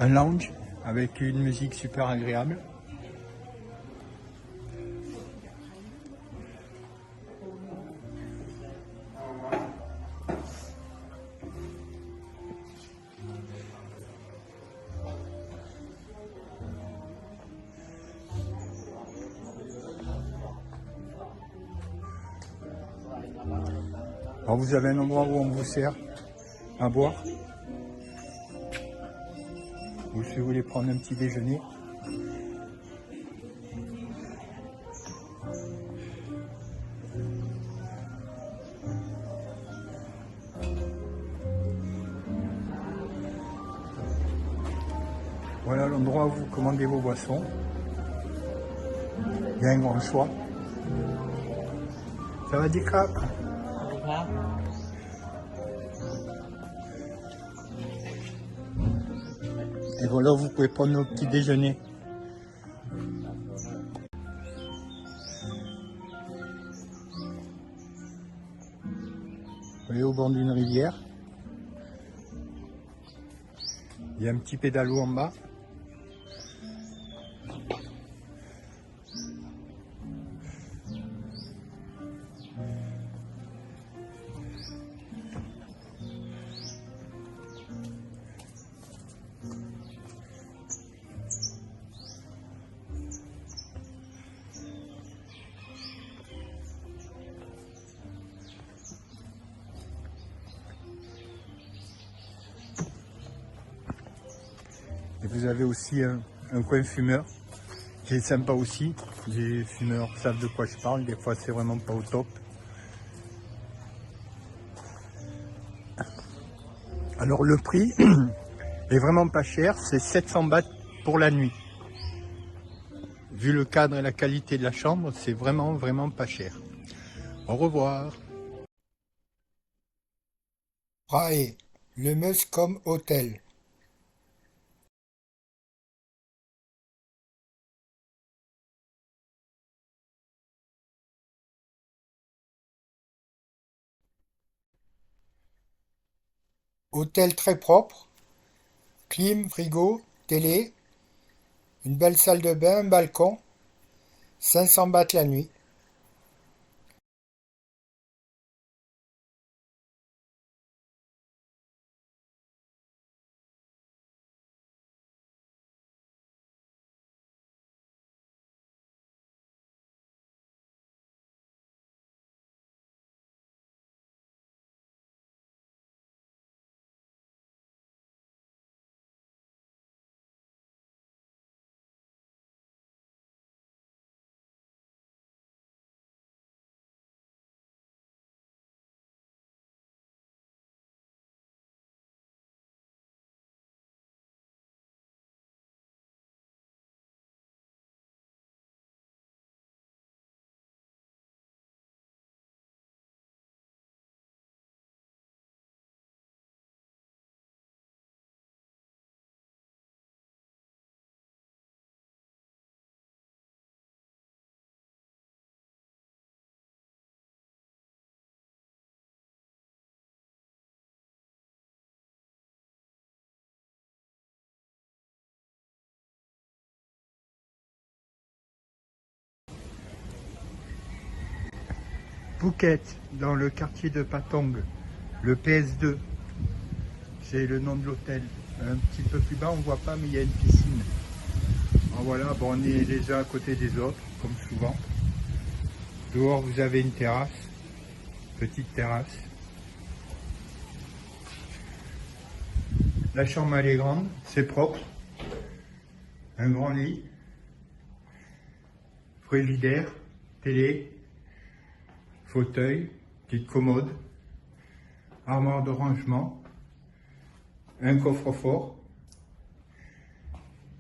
Un lounge avec une musique super agréable. Alors vous avez un endroit où on vous sert à boire. Ou si vous voulez prendre un petit déjeuner. Voilà l'endroit où vous commandez vos boissons. Il y a un grand choix. Ça va, Dikra? Et voilà, vous pouvez prendre nos petits déjeuners. Vous voyez, au bord d'une rivière. Il y a un petit pédalo en bas. Et vous avez aussi un coin fumeur qui est sympa aussi. Les fumeurs savent de quoi je parle, des fois c'est vraiment pas au top. Alors le prix est vraiment pas cher, c'est 700 bahts pour la nuit. Vu le cadre et la qualité de la chambre, c'est vraiment pas cher. Au revoir. Prae, le Muscom Hotel. Hôtel très propre, clim, frigo, télé, une belle salle de bain, un balcon, 500 bahts la nuit. Phuket, dans le quartier de Patong, le PS2. C'est le nom de l'hôtel. Un petit peu plus bas, on ne voit pas, mais il y a une piscine. Alors voilà, bon, on est les uns à côté des autres, comme souvent. Dehors, vous avez une terrasse, petite terrasse. La chambre, elle est grande, c'est propre. Un grand lit, frigidaire, télé, fauteuil, petite commode, armoire de rangement, un coffre-fort.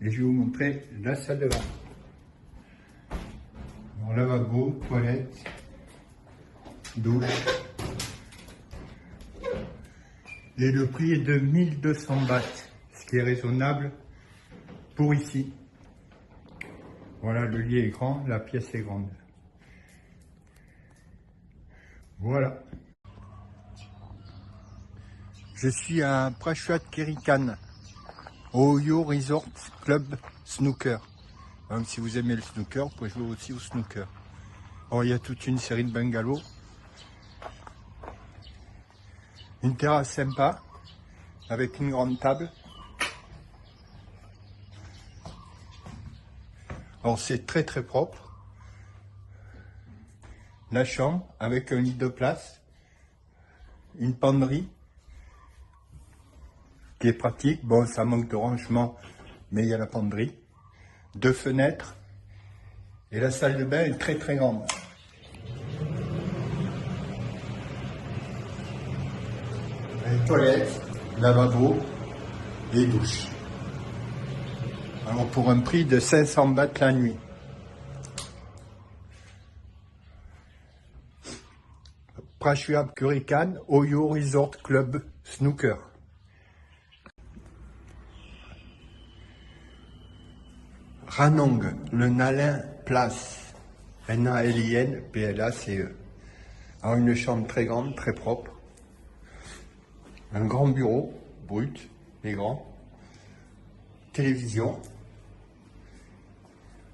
Et je vais vous montrer la salle de bain. Bon, lavabo, toilette, douche. Et le prix est de 1200 bahts, ce qui est raisonnable pour ici. Voilà, le lit est grand, la pièce est grande. Voilà. Je suis à Prachuap Khiri Khan, au Oyo Resort Club Snooker. Même si vous aimez le snooker, vous pouvez jouer aussi au snooker. Alors, il y a toute une série de bungalows. Une terrasse sympa, avec une grande table. Alors c'est très très propre. La chambre avec un lit de place, une penderie qui est pratique. Bon, ça manque de rangement, mais il y a la penderie. 2 fenêtres et la salle de bain est très très grande. Les toilettes, lavabo et douche. Alors pour un prix de 500 bahts la nuit. Prachuap Khiri Khan, Oyo Resort Club Snooker. Ranong, le Nalin Place. N-A-L-I-N P-L-A-C-E. Alors une chambre très grande, très propre. Un grand bureau, brut, mais grand. Télévision.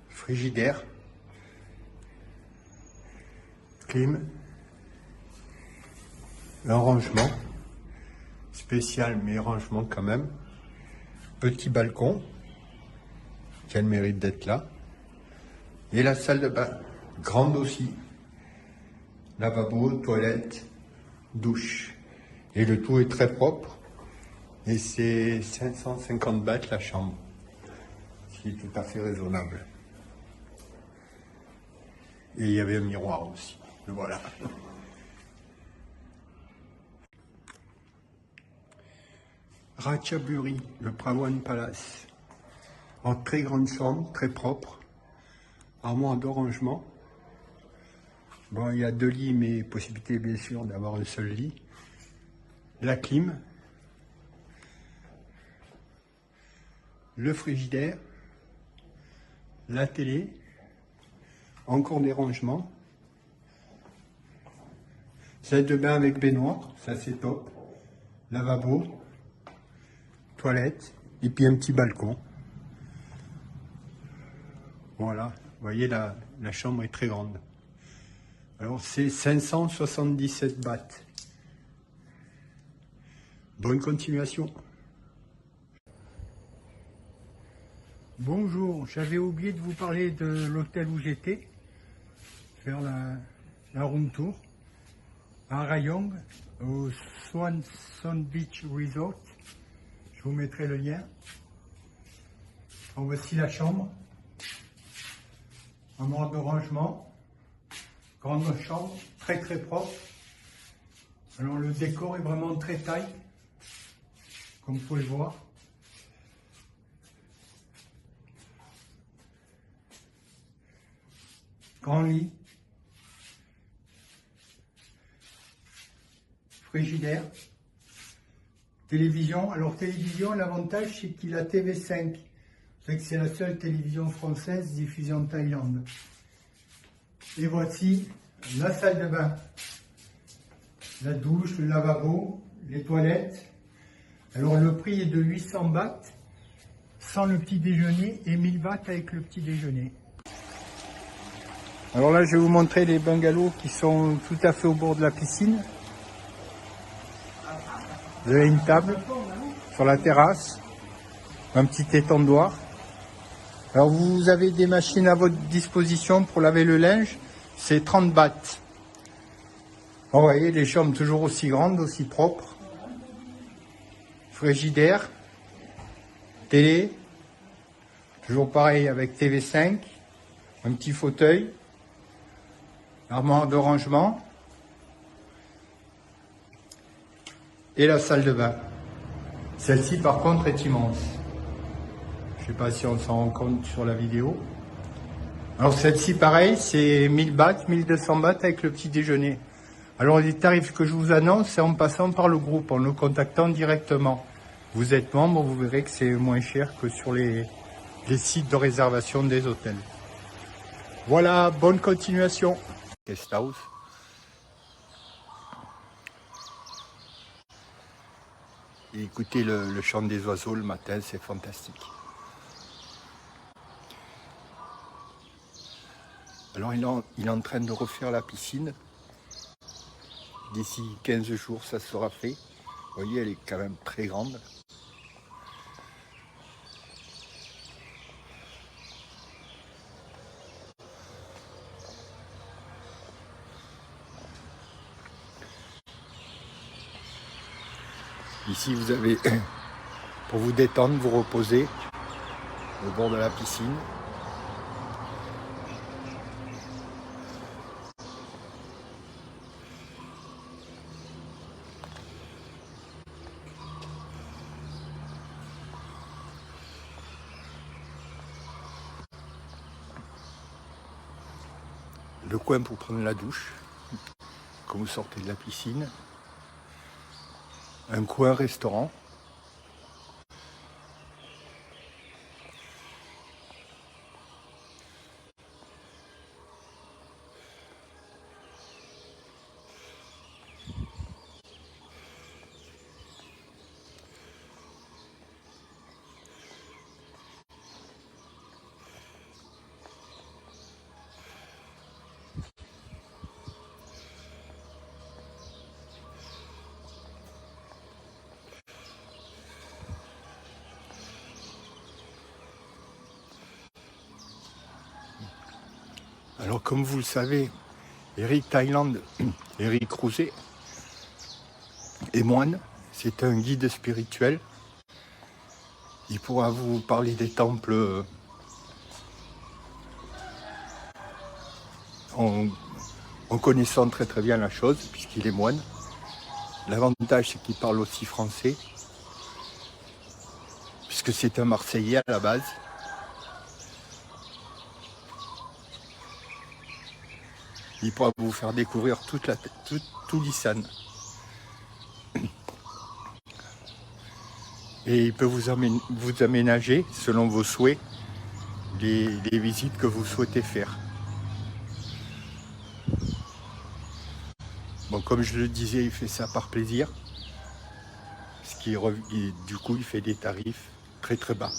Frigidaire. Clim. Un rangement. Spécial, mais rangement quand même. Petit balcon. Qui a le mérite d'être là. Et la salle de bain. Grande aussi. Lavabo, toilette, douche. Et le tout est très propre. Et c'est 550 bahts la chambre. Ce qui est tout à fait raisonnable. Et il y avait un miroir aussi. Voilà. Ratchaburi, le Prawan Palace. En très grande chambre, très propre. Armoire de rangement. Bon, il y a 2 lits, mais possibilité bien sûr d'avoir un seul lit. La clim. Le frigidaire. La télé. Encore des rangements. Salle de bain avec baignoire, ça c'est top. Lavabo. Toilette. Et puis un petit balcon. Voilà, vous voyez la chambre est très grande. Alors c'est 577 bahts. Bonne continuation. Bonjour, j'avais oublié de vous parler de l'hôtel où j'étais. Faire la room tour. À Rayong, au Swanson Beach Resort. Je vous mettrai le lien. Alors, voici la chambre. Armoire de rangement, grande chambre, très très propre. Alors le décor est vraiment très taille, comme vous pouvez le voir. Grand lit, frigidaire, télévision. Alors télévision, l'avantage c'est qu'il a TV5. C'est la seule télévision française diffusée en Thaïlande. Et voici la salle de bain, la douche, le lavabo, les toilettes. Alors le prix est de 800 bahts sans le petit déjeuner et 1000 bahts avec le petit déjeuner. Alors là, je vais vous montrer les bungalows qui sont tout à fait au bord de la piscine. Vous avez une table sur la terrasse, un petit étendoir. Alors vous avez des machines à votre disposition pour laver le linge, c'est 30 bahts. Vous voyez, les chambres toujours aussi grandes, aussi propres. Frigidaire, télé, toujours pareil avec TV5, un petit fauteuil, armoire de rangement et la salle de bain. Celle-ci par contre est immense. Je ne sais pas si on s'en rend compte sur la vidéo. Alors celle-ci pareil, c'est 1000 bahts, 1200 bahts avec le petit déjeuner. Alors les tarifs que je vous annonce, c'est en passant par le groupe, en le contactant directement. Vous êtes membre, vous verrez que c'est moins cher que sur les sites de réservation des hôtels. Voilà, bonne continuation. Guest house. Et écoutez le chant des oiseaux le matin, c'est fantastique. Alors il est en train de refaire la piscine. D'ici 15 jours, ça sera fait. Vous voyez, elle est quand même très grande. Ici, vous avez, pour vous détendre, vous reposer au bord de la piscine. Le coin pour prendre la douche, quand vous sortez de la piscine. Un coin restaurant. Alors comme vous le savez, Eric Thailand, Eric Crouzet est moine, c'est un guide spirituel. Il pourra vous parler des temples en connaissant très très bien la chose, puisqu'il est moine. L'avantage, c'est qu'il parle aussi français, puisque c'est un Marseillais à la base. Il pourra vous faire découvrir tout l'Issan. Et il peut vous aménager, selon vos souhaits, les visites que vous souhaitez faire. Bon, comme je le disais, il fait ça par plaisir. Du coup, il fait des tarifs très très bas.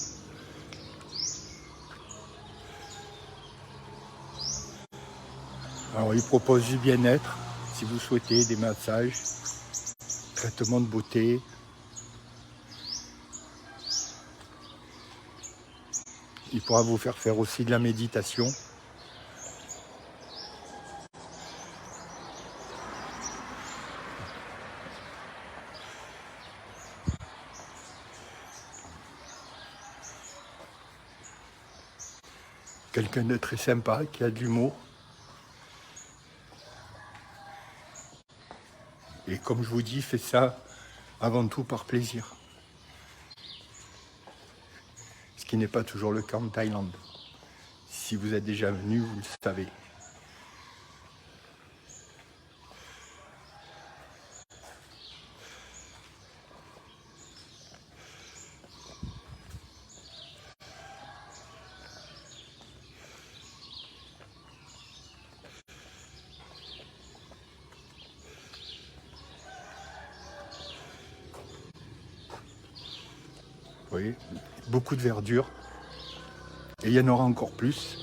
Alors, il propose du bien-être, si vous souhaitez, des massages, traitement de beauté. Il pourra vous faire aussi de la méditation. Quelqu'un de très sympa, qui a de l'humour. Et comme je vous dis, fait ça avant tout par plaisir. Ce qui n'est pas toujours le cas en Thaïlande. Si vous êtes déjà venu, vous le savez. Vous voyez, beaucoup de verdure. Et il y en aura encore plus.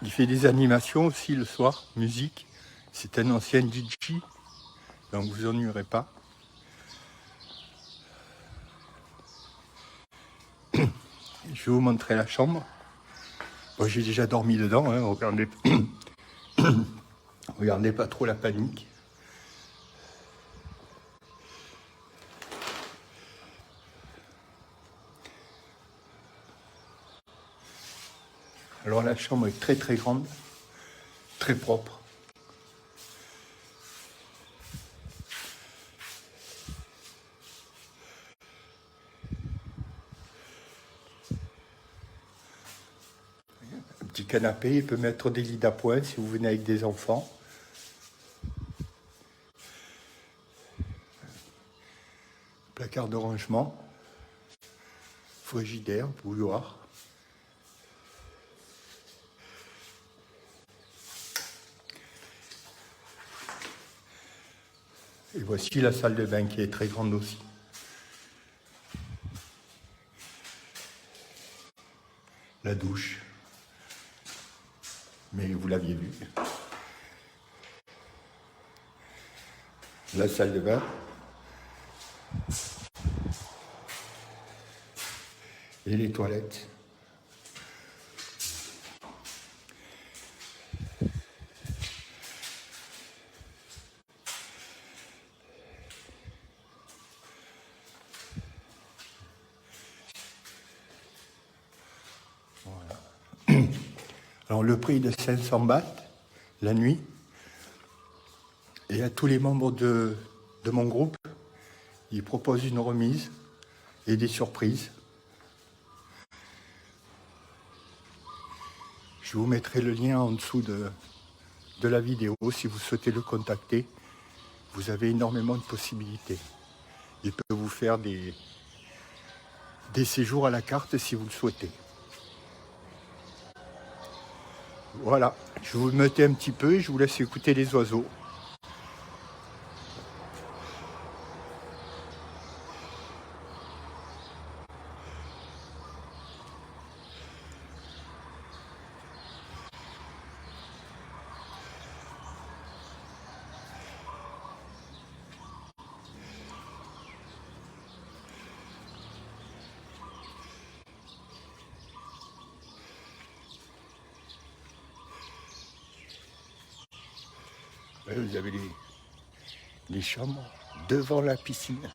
Il fait des animations aussi le soir, musique. C'est un ancien DJ, donc vous ennuierez pas. Je vais vous montrer la chambre. Bon, j'ai déjà dormi dedans, hein, regardez. Regardez pas trop la panique. Alors la chambre est très très grande, très propre. Un petit canapé, il peut mettre des lits d'appoint si vous venez avec des enfants. Placard de rangement, frigidaire, bouilloire. Et voici la salle de bain qui est très grande aussi. La douche. Mais vous l'aviez vu. La salle de bain. Et les toilettes. Voilà. Alors le prix de 500 bahts la nuit. Et à tous les membres de mon groupe, ils proposent une remise et des surprises. Je vous mettrai le lien en dessous de la vidéo si vous souhaitez le contacter. Vous avez énormément de possibilités. Il peut vous faire des séjours à la carte si vous le souhaitez. Voilà, je vous le mettais un petit peu et je vous laisse écouter les oiseaux. Vous avez les chambres devant la piscine.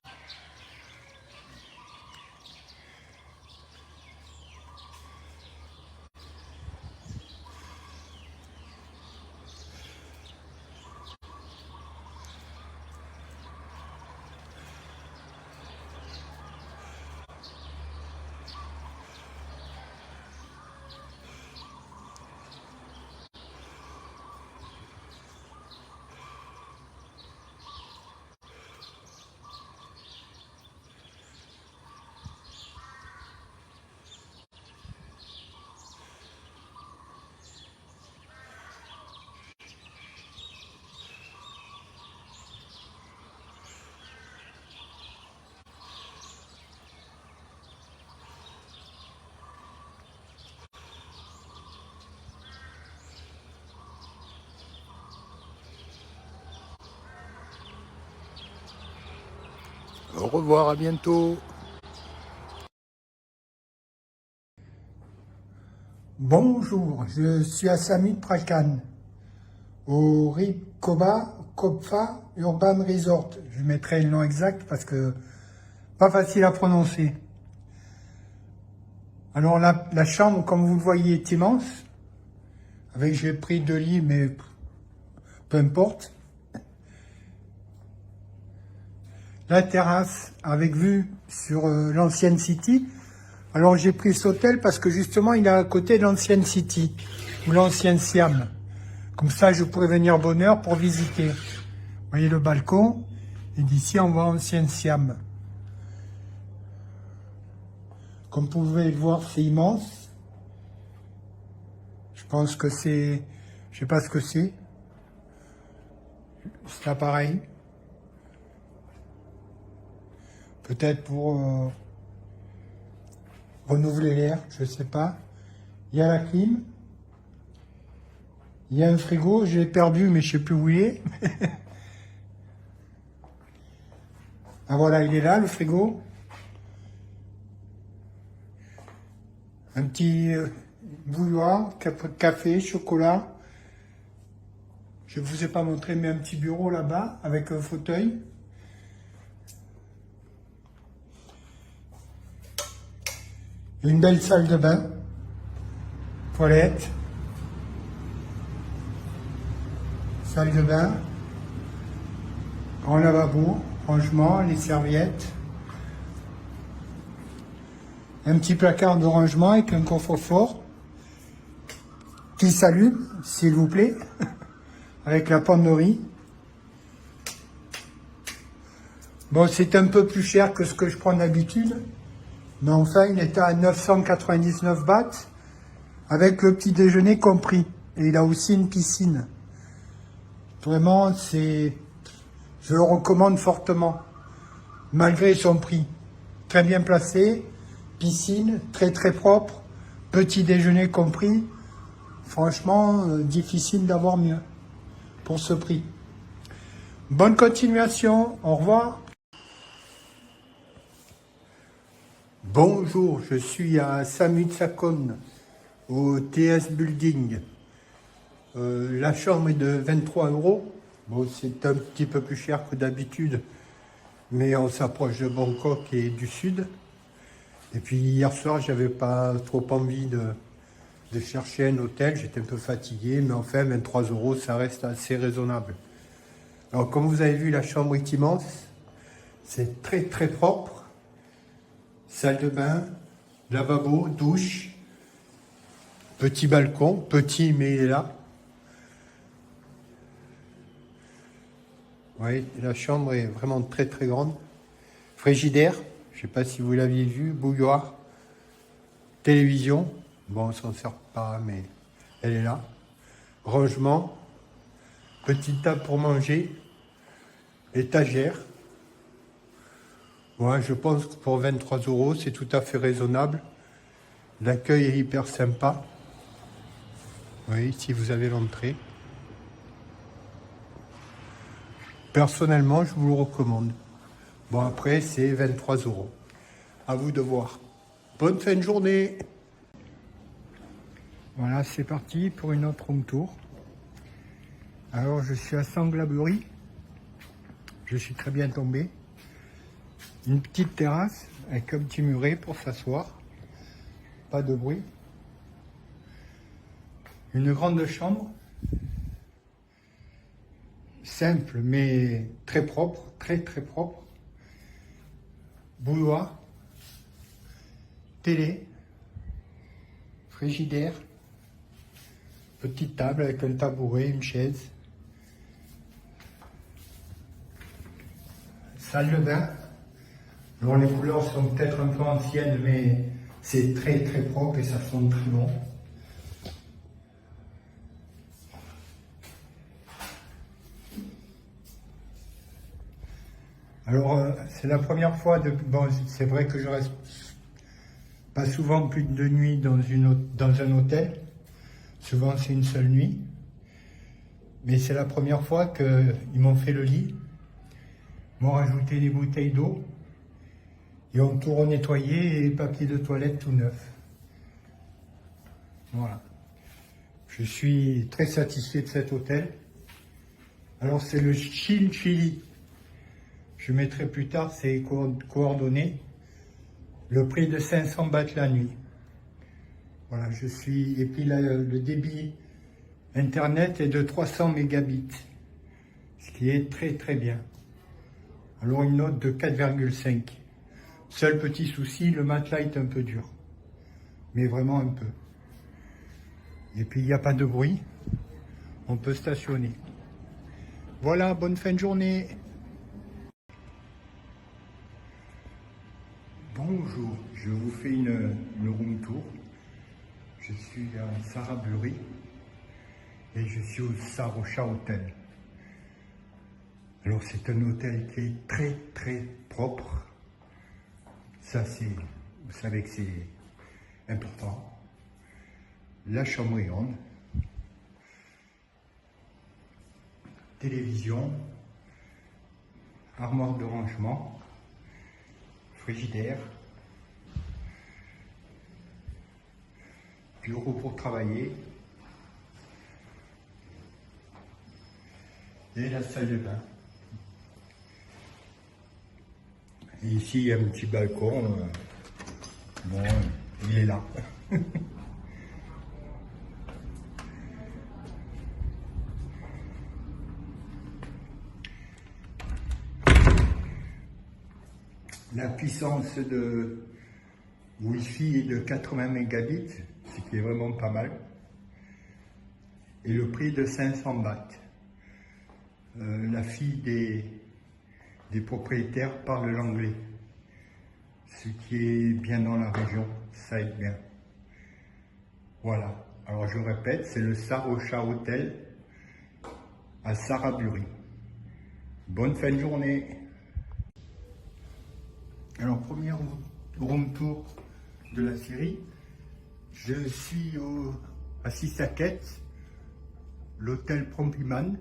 Au revoir, à bientôt. Bonjour, je suis à Samit Prakan, au Rip Koba Kopfa Urban Resort. Je mettrai le nom exact parce que pas facile à prononcer. Alors la chambre, comme vous le voyez, est immense. J'ai pris 2 lits, mais peu importe. La terrasse avec vue sur l'ancienne City. Alors j'ai pris cet hôtel parce que justement il est à côté de l'ancienne City ou l'ancienne Siam. Comme ça je pourrais venir bonne heure pour visiter. Vous voyez le balcon et d'ici on voit ancienne Siam. Comme vous pouvez le voir, c'est immense. Je pense que c'est, je sais pas ce que c'est. C'est l'appareil. Peut-être pour renouveler l'air, je sais pas. Il y a la clim. Il y a un frigo, je l'ai perdu, mais je sais plus où il est. Ah voilà, il est là, le frigo. Un petit bouilloire, café, chocolat. Je ne vous ai pas montré, mais un petit bureau là-bas, avec un fauteuil. Une belle salle de bain. Toilette. Salle de bain. Grand lavabo, rangement, les serviettes. Un petit placard de rangement avec un coffre-fort qui s'allume, s'il vous plaît, avec la penderie. Bon, c'est un peu plus cher que ce que je prends d'habitude, mais enfin, il est à 999 bahts, avec le petit déjeuner compris. Et il a aussi une piscine. Vraiment, je le recommande fortement, malgré son prix. Très bien placé. Piscine, très très propre, petit déjeuner compris. Franchement, difficile d'avoir mieux pour ce prix. Bonne continuation, au revoir. Bonjour, je suis à Samut-Sakon, au TS Building. La chambre est de 23 €. Bon, c'est un petit peu plus cher que d'habitude, mais on s'approche de Bangkok et du sud. Et puis hier soir, j'avais pas trop envie de chercher un hôtel, j'étais un peu fatigué, mais enfin 23 €, ça reste assez raisonnable. Alors comme vous avez vu, la chambre est immense, c'est très très propre. Salle de bain, lavabo, douche, petit balcon, petit mais il est là. Oui, la chambre est vraiment très très grande. Frigidaire. Je ne sais pas si vous l'aviez vu, bouilloire, télévision, bon on s'en sert pas mais elle est là, rangement, petite table pour manger, étagère. Ouais, je pense que pour 23 € c'est tout à fait raisonnable, l'accueil est hyper sympa, oui, si vous avez l'entrée. Personnellement je vous le recommande. Bon, après, c'est 23 €. À vous de voir. Bonne fin de journée. Voilà, c'est parti pour une autre room tour. Alors, je suis à Sanglabury. Je suis très bien tombé. Une petite terrasse avec un petit muret pour s'asseoir. Pas de bruit. Une grande chambre. Simple, mais très propre. Très, très propre. Bouilloire, télé, frigidaire, petite table avec un tabouret, une chaise, salle de bain. Alors les couleurs sont peut-être un peu anciennes, mais c'est très très propre et ça sent très bon. Alors, c'est la première fois, bon, c'est vrai que je reste pas souvent plus de 2 nuits dans un hôtel. Souvent, c'est une seule nuit. Mais c'est la première fois qu'ils m'ont fait le lit, m'ont rajouté des bouteilles d'eau et ont tout renettoyé et papier de toilette tout neuf. Voilà. Je suis très satisfait de cet hôtel. Alors, c'est le Chili. Je mettrai plus tard ces coordonnées. Le prix de 500 bahts la nuit. Voilà, et puis le débit Internet est de 300 mégabits, ce qui est très très bien. Alors une note de 4,5. Seul petit souci, le matelas est un peu dur. Mais vraiment un peu. Et puis il n'y a pas de bruit. On peut stationner. Voilà, bonne fin de journée. Bonjour, je vous fais une room tour. Je suis à Sarabury et je suis au Sarosha Hotel. Alors c'est un hôtel qui est très très propre. Ça vous savez que c'est important. La chambre est grande. télévision, armoire de rangement, frigidaire, bureau pour travailler et la salle de bain. Et ici, il y a un petit balcon. Bon, il est là. La puissance de Wi-Fi est de 80 mégabits, ce qui est vraiment pas mal. Et le prix de 500 bahts. La fille des propriétaires parle l'anglais, ce qui est bien dans la région, ça aide bien. Voilà, alors je répète, c'est le Sarocha Hotel à Saraburi. Bonne fin de journée. Alors, premier room tour de la série, je suis à Sissaket, l'hôtel Prompiman.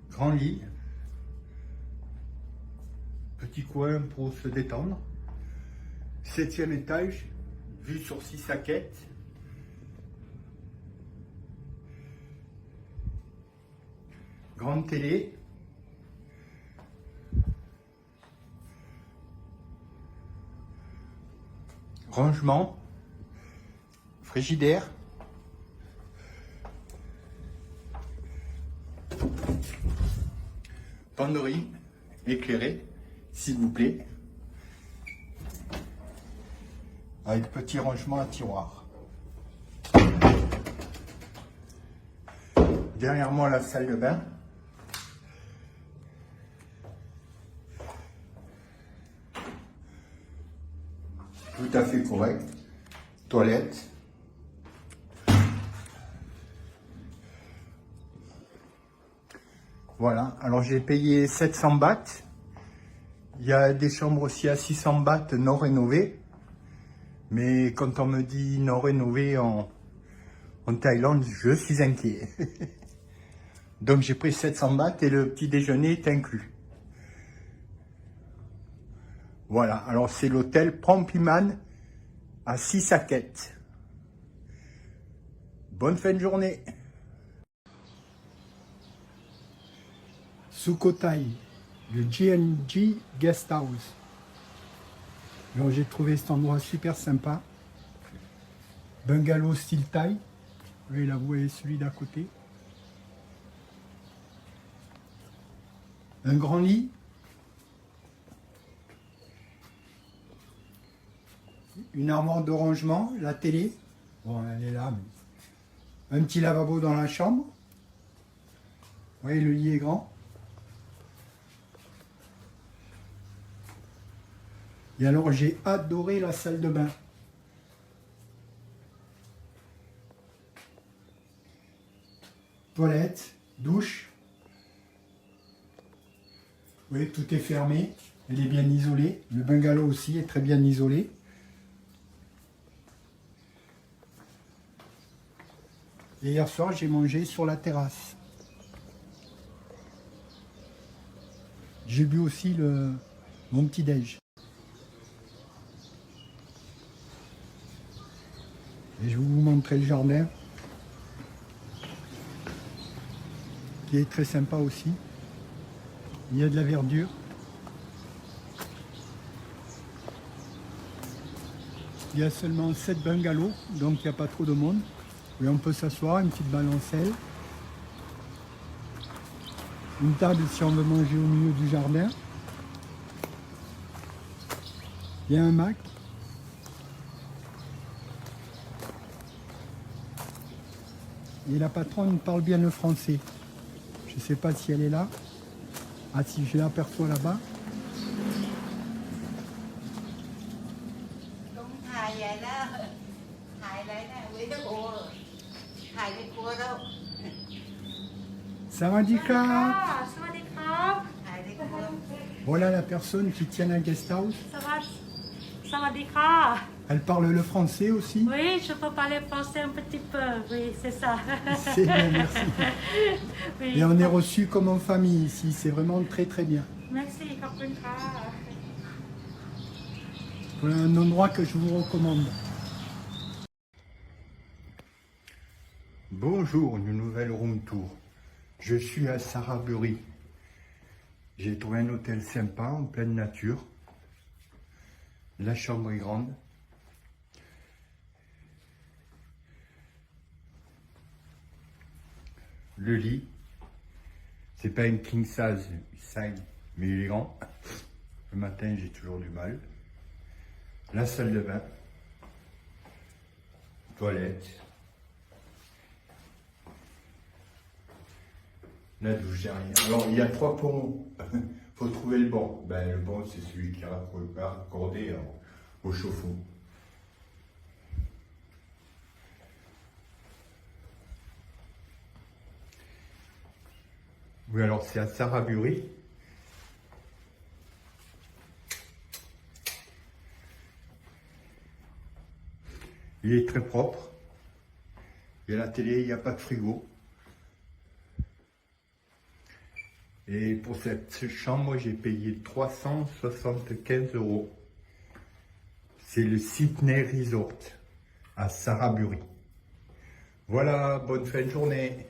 Grand lit, petit coin pour se détendre, 7e étage, vue sur Sissaket. Grande télé, rangement, frigidaire, penderie éclairée, s'il vous plaît, avec petit rangement à tiroir. Derrière moi, la salle de bain. Tout à fait correct. Toilette. Voilà, alors j'ai payé 700 bahts. Il y a des chambres aussi à 600 bahts non rénovées. Mais quand on me dit non rénovées en Thaïlande, je suis inquiet. Donc j'ai pris 700 bahts et le petit déjeuner est inclus. Voilà, alors c'est l'hôtel Prompiman à Sissaket. Bonne fin de journée. Sukhothai, le GNG Guest House. Donc j'ai trouvé cet endroit super sympa. Bungalow style Thaï. Oui, là vous voyez celui d'à côté. Un grand lit. Une armoire de rangement, la télé. Bon, elle est là. Mais... un petit lavabo dans la chambre. Vous voyez, le lit est grand. Et alors, j'ai adoré la salle de bain. Toilette, douche. Vous voyez, tout est fermé. Elle est bien isolée. Le bungalow aussi est très bien isolé. Et hier soir, j'ai mangé sur la terrasse. J'ai bu aussi mon petit-déj. Et je vais vous montrer le jardin, qui est très sympa aussi. Il y a de la verdure. Il y a seulement 7 bungalows, donc il n'y a pas trop de monde. Et on peut s'asseoir, une petite balancelle. Une table si on veut manger au milieu du jardin. Il y a un Mac. Et la patronne parle bien le français. Je ne sais pas si elle est là. Ah si, je l'aperçois là-bas. Sawadika. Voilà la personne qui tient un guest house. Sawadika. Elle parle le français aussi? Oui, je peux parler français un petit peu. Oui, c'est ça. C'est bien, merci. Oui. Et on est reçus comme en famille ici, c'est vraiment très très bien. Merci, ขอบคุณค่ะ C'est un endroit que je vous recommande. Bonjour, une nouvelle room tour. Je suis à Saraburi. J'ai trouvé un hôtel sympa en pleine nature. La chambre est grande. Le lit, c'est pas une king size, mais il est grand. Le matin, j'ai toujours du mal. La salle de bain, toilette, la douche derrière. Alors, il y a 3 ponts. Faut trouver le bon. Ben, le bon, c'est celui qui est raccordé au chauffe-eau. Oui, alors c'est à Saraburi. Il est très propre. Il y a la télé, il n'y a pas de frigo. Et pour cette chambre, j'ai payé 375 €. C'est le Sydney Resort à Saraburi. Voilà, bonne fin de journée.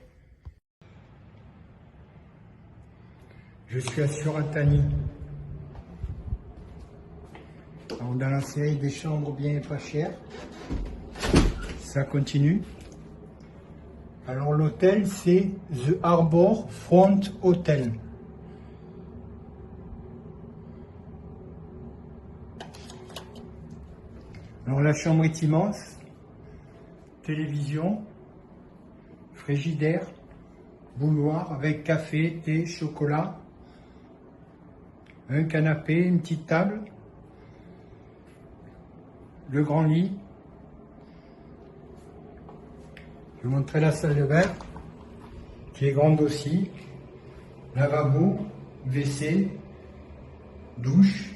Je suis à Suratani. Alors, dans la série des chambres bien et pas chères, ça continue. Alors l'hôtel c'est The Harbour Front Hotel. Alors la chambre est immense. Télévision, frigidaire, bouilloire avec café, thé, chocolat. Un canapé, une petite table, le grand lit. Je vais vous montrer la salle de bain, qui est grande aussi. Lavabo, WC, douche.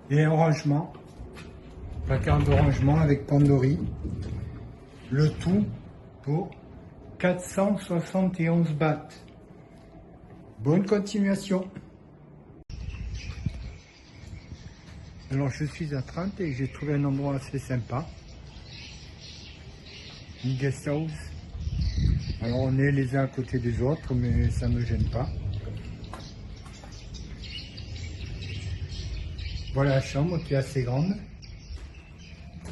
Et un rangement, placard de rangement avec pandorie. Le tout pour 471 bahts. Bonne continuation. Alors je suis à 30 et j'ai trouvé un endroit assez sympa. Une guest house. Alors on est les uns à côté des autres, mais ça ne me gêne pas. Voilà la chambre qui est assez grande.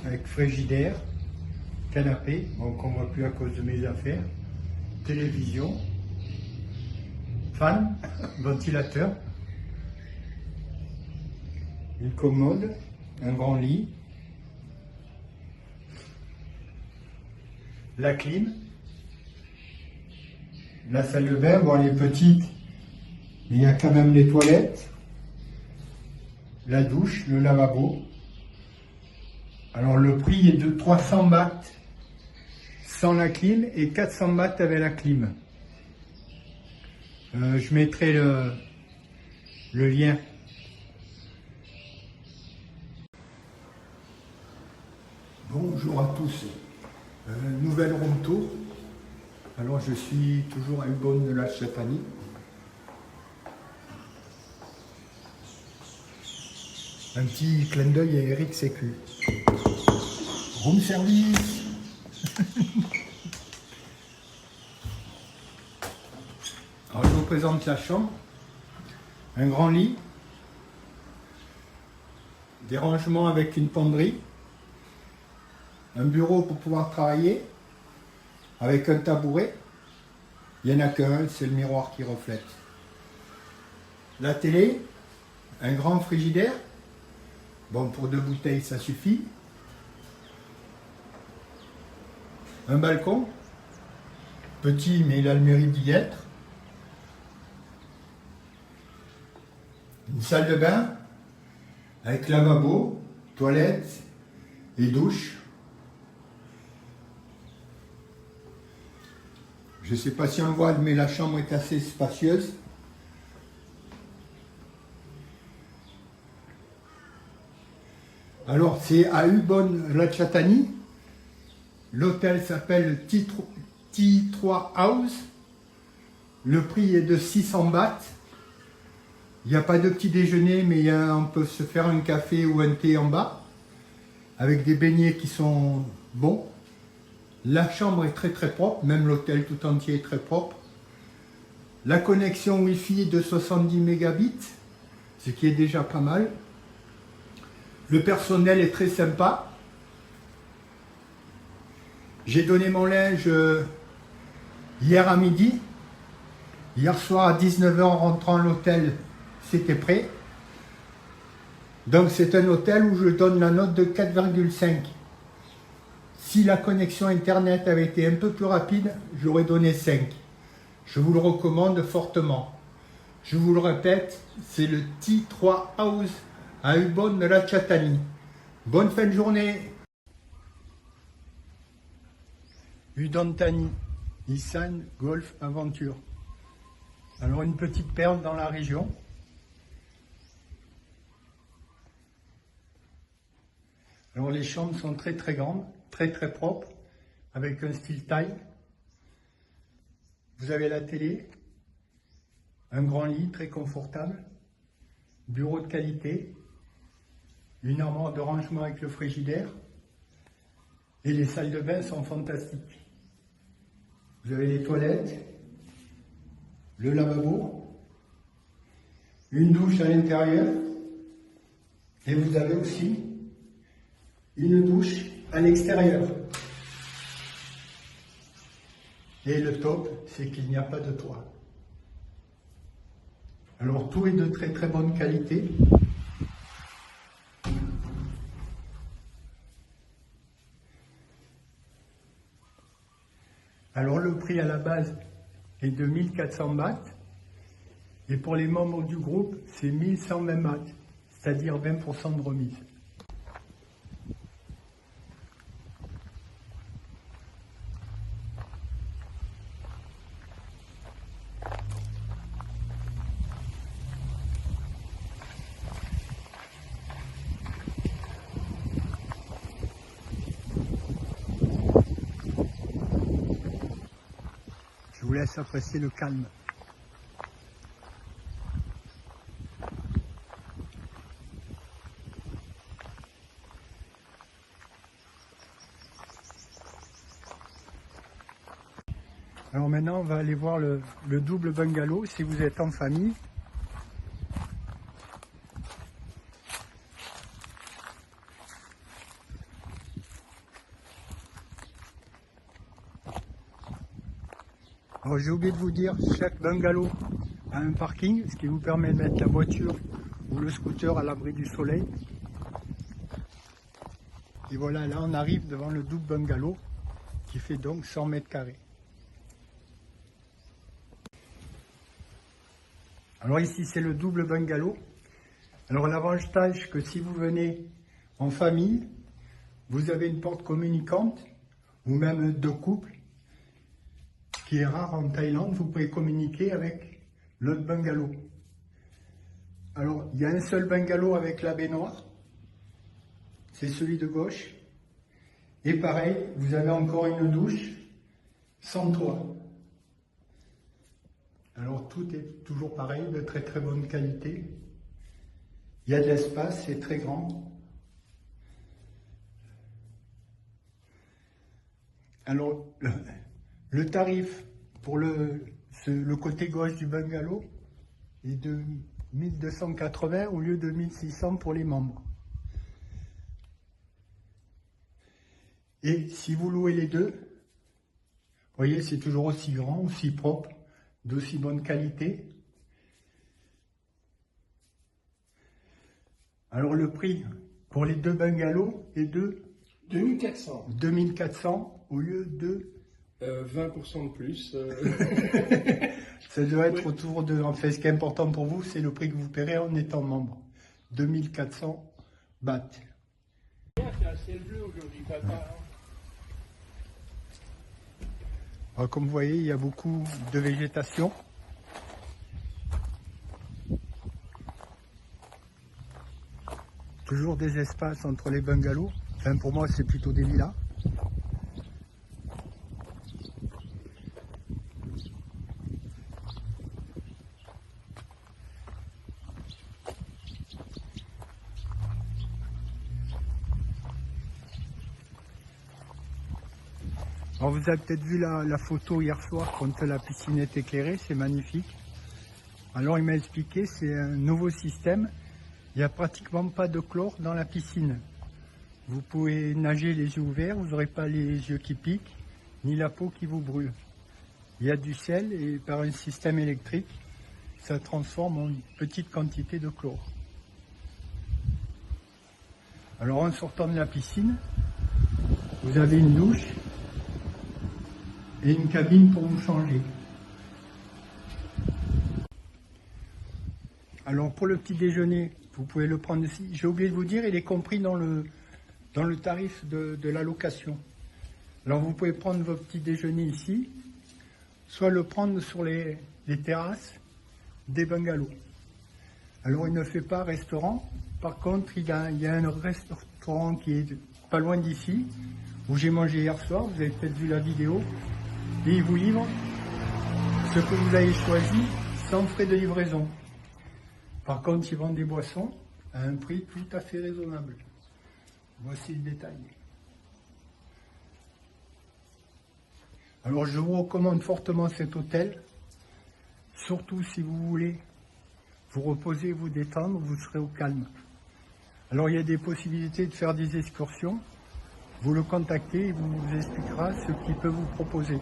Avec frigidaire, canapé, bon, qu'on ne voit plus à cause de mes affaires. Télévision. Fan, ventilateur. Une commode, un grand lit, la clim, la salle de bain, bon elle est petite, mais il y a quand même les toilettes, la douche, le lavabo. Alors le prix est de 300 bahts sans la clim et 400 bahts avec la clim. Je mettrai le lien. Bonjour à tous, nouvelle room tour. Alors je suis toujours à Ubon de la Chatanie. Un petit clin d'œil à Eric Sécu. Room service. Alors je vous présente la chambre. Un grand lit. Des rangements avec une penderie. Un bureau pour pouvoir travailler, avec un tabouret. Il n'y en a qu'un, c'est le miroir qui reflète. La télé, un grand frigidaire. Bon, pour 2 bouteilles, ça suffit. Un balcon, petit, mais il a le mérite d'y être. Une salle de bain, avec lavabo, toilette et douche. Je ne sais pas si on le voit, mais la chambre est assez spacieuse. Alors c'est à Ubon-Ratchathani. L'hôtel s'appelle T3 House. Le prix est de 600 bahts. Il n'y a pas de petit déjeuner, mais on peut se faire un café ou un thé en bas, avec des beignets qui sont bons. La chambre est très très propre, même l'hôtel tout entier est très propre. La connexion Wi-Fi est de 70 mégabits, ce qui est déjà pas mal. Le personnel est très sympa. J'ai donné mon linge hier à midi. Hier soir à 19h en rentrant à l'hôtel, c'était prêt. Donc c'est un hôtel où je donne la note de 4,5. Si la connexion internet avait été un peu plus rapide, j'aurais donné 5. Je vous le recommande fortement. Je vous le répète, c'est le T3 House à Ubon-Ratchathani. Bonne fin de journée. Udantani, Nissan Golf Aventure. Alors une petite perle dans la région. Alors les chambres sont très très grandes, très très propres, avec un style taille. Vous avez la télé, un grand lit très confortable, bureau de qualité, une armoire de rangement avec le frigidaire, et les salles de bain sont fantastiques. Vous avez les toilettes, le lavabo, une douche à l'intérieur, et vous avez aussi une douche à l'extérieur. Et le top, c'est qu'il n'y a pas de toit. Alors tout est de très très bonne qualité. Alors le prix à la base est de 1400 bahts. Et pour les membres du groupe, c'est 1120 bahts, c'est-à-dire 20% de remise. Je vous laisse apprécier le calme. Alors maintenant, on va aller voir le double bungalow si vous êtes en famille. Alors j'ai oublié de vous dire, chaque bungalow a un parking, ce qui vous permet de mettre la voiture ou le scooter à l'abri du soleil. Et voilà, là on arrive devant le double bungalow qui fait donc 100 mètres carrés. Alors ici c'est le double bungalow. Alors l'avantage que si vous venez en famille, vous avez une porte communicante ou même deux couples, qui est rare en Thaïlande, vous pouvez communiquer avec l'autre bungalow. Alors il y a un seul bungalow avec la baignoire, c'est celui de gauche. Et pareil, vous avez encore une douche sans toit. Alors tout est toujours pareil, de très très bonne qualité. Il y a de l'espace, c'est très grand. Alors le tarif pour le côté gauche du bungalow est de 1280 au lieu de 1600 pour les membres. Et si vous louez les deux, vous voyez, c'est toujours aussi grand, aussi propre, d'aussi bonne qualité. Alors le prix pour les deux bungalows est de 2400. 2400 au lieu de 20% de plus. Ça doit être autour de... En fait, ce qui est important pour vous, c'est le prix que vous paierez en étant membre. 2400 bahts. C'est un ciel bleu aujourd'hui, papa. Alors, comme vous voyez, il y a beaucoup de végétation. Toujours des espaces entre les bungalows. Enfin, pour moi, c'est plutôt des villas. Alors vous avez peut-être vu la photo hier soir quand la piscine est éclairée, c'est magnifique. Alors il m'a expliqué, c'est un nouveau système, il n'y a pratiquement pas de chlore dans la piscine. Vous pouvez nager les yeux ouverts, vous n'aurez pas les yeux qui piquent, ni la peau qui vous brûle. Il y a du sel et par un système électrique, ça transforme en une petite quantité de chlore. Alors en sortant de la piscine, vous avez une douche et une cabine pour vous changer. Alors pour le petit déjeuner, vous pouvez le prendre ici. J'ai oublié de vous dire, il est compris dans le tarif de la location. Alors vous pouvez prendre votre petit déjeuner ici, soit le prendre sur les terrasses des bungalows. Alors il ne fait pas restaurant, par contre il y a un restaurant qui est pas loin d'ici, où j'ai mangé hier soir, vous avez peut-être vu la vidéo, et il vous livre ce que vous avez choisi sans frais de livraison. Par contre, ils vendent des boissons à un prix tout à fait raisonnable. Voici le détail. Alors je vous recommande fortement cet hôtel, surtout si vous voulez vous reposer, vous détendre, vous serez au calme. Alors il y a des possibilités de faire des excursions. Vous le contactez, il vous expliquera ce qu'il peut vous proposer.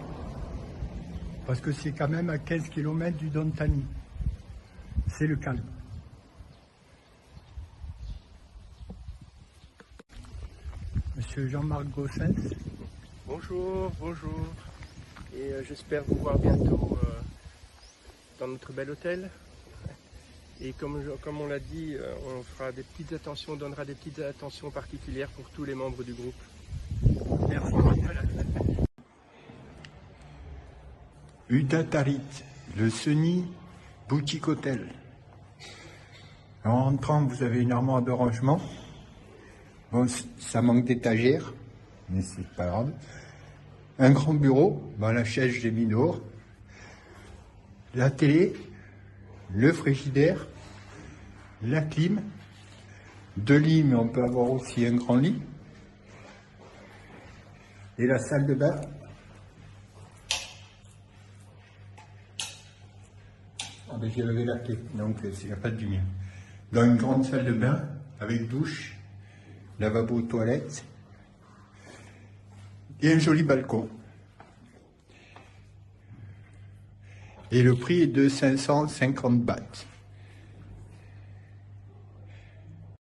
Parce que c'est quand même à 15 km du Dontani. C'est le calme. Monsieur Jean-Marc Gossens. Bonjour, bonjour. Et j'espère vous voir bientôt dans notre bel hôtel. Et comme on l'a dit, on fera des petites attentions, on donnera des petites attentions particulières pour tous les membres du groupe. Merci. Udatarit, le Seni Boutique Hôtel. En rentrant, vous avez une armoire de rangement. Bon, ça manque d'étagères, mais c'est pas grave. Un grand bureau, bon, la chaise, j'ai mis dehors. La télé, le frigidaire, la clim, 2 lits, mais on peut avoir aussi un grand lit. Et la salle de bain. Ah ben j'ai levé la clé, donc il n'y a pas de lumière. Dans une grande salle de bain, avec douche, lavabo, toilette, et un joli balcon. Et le prix est de 550 bahts.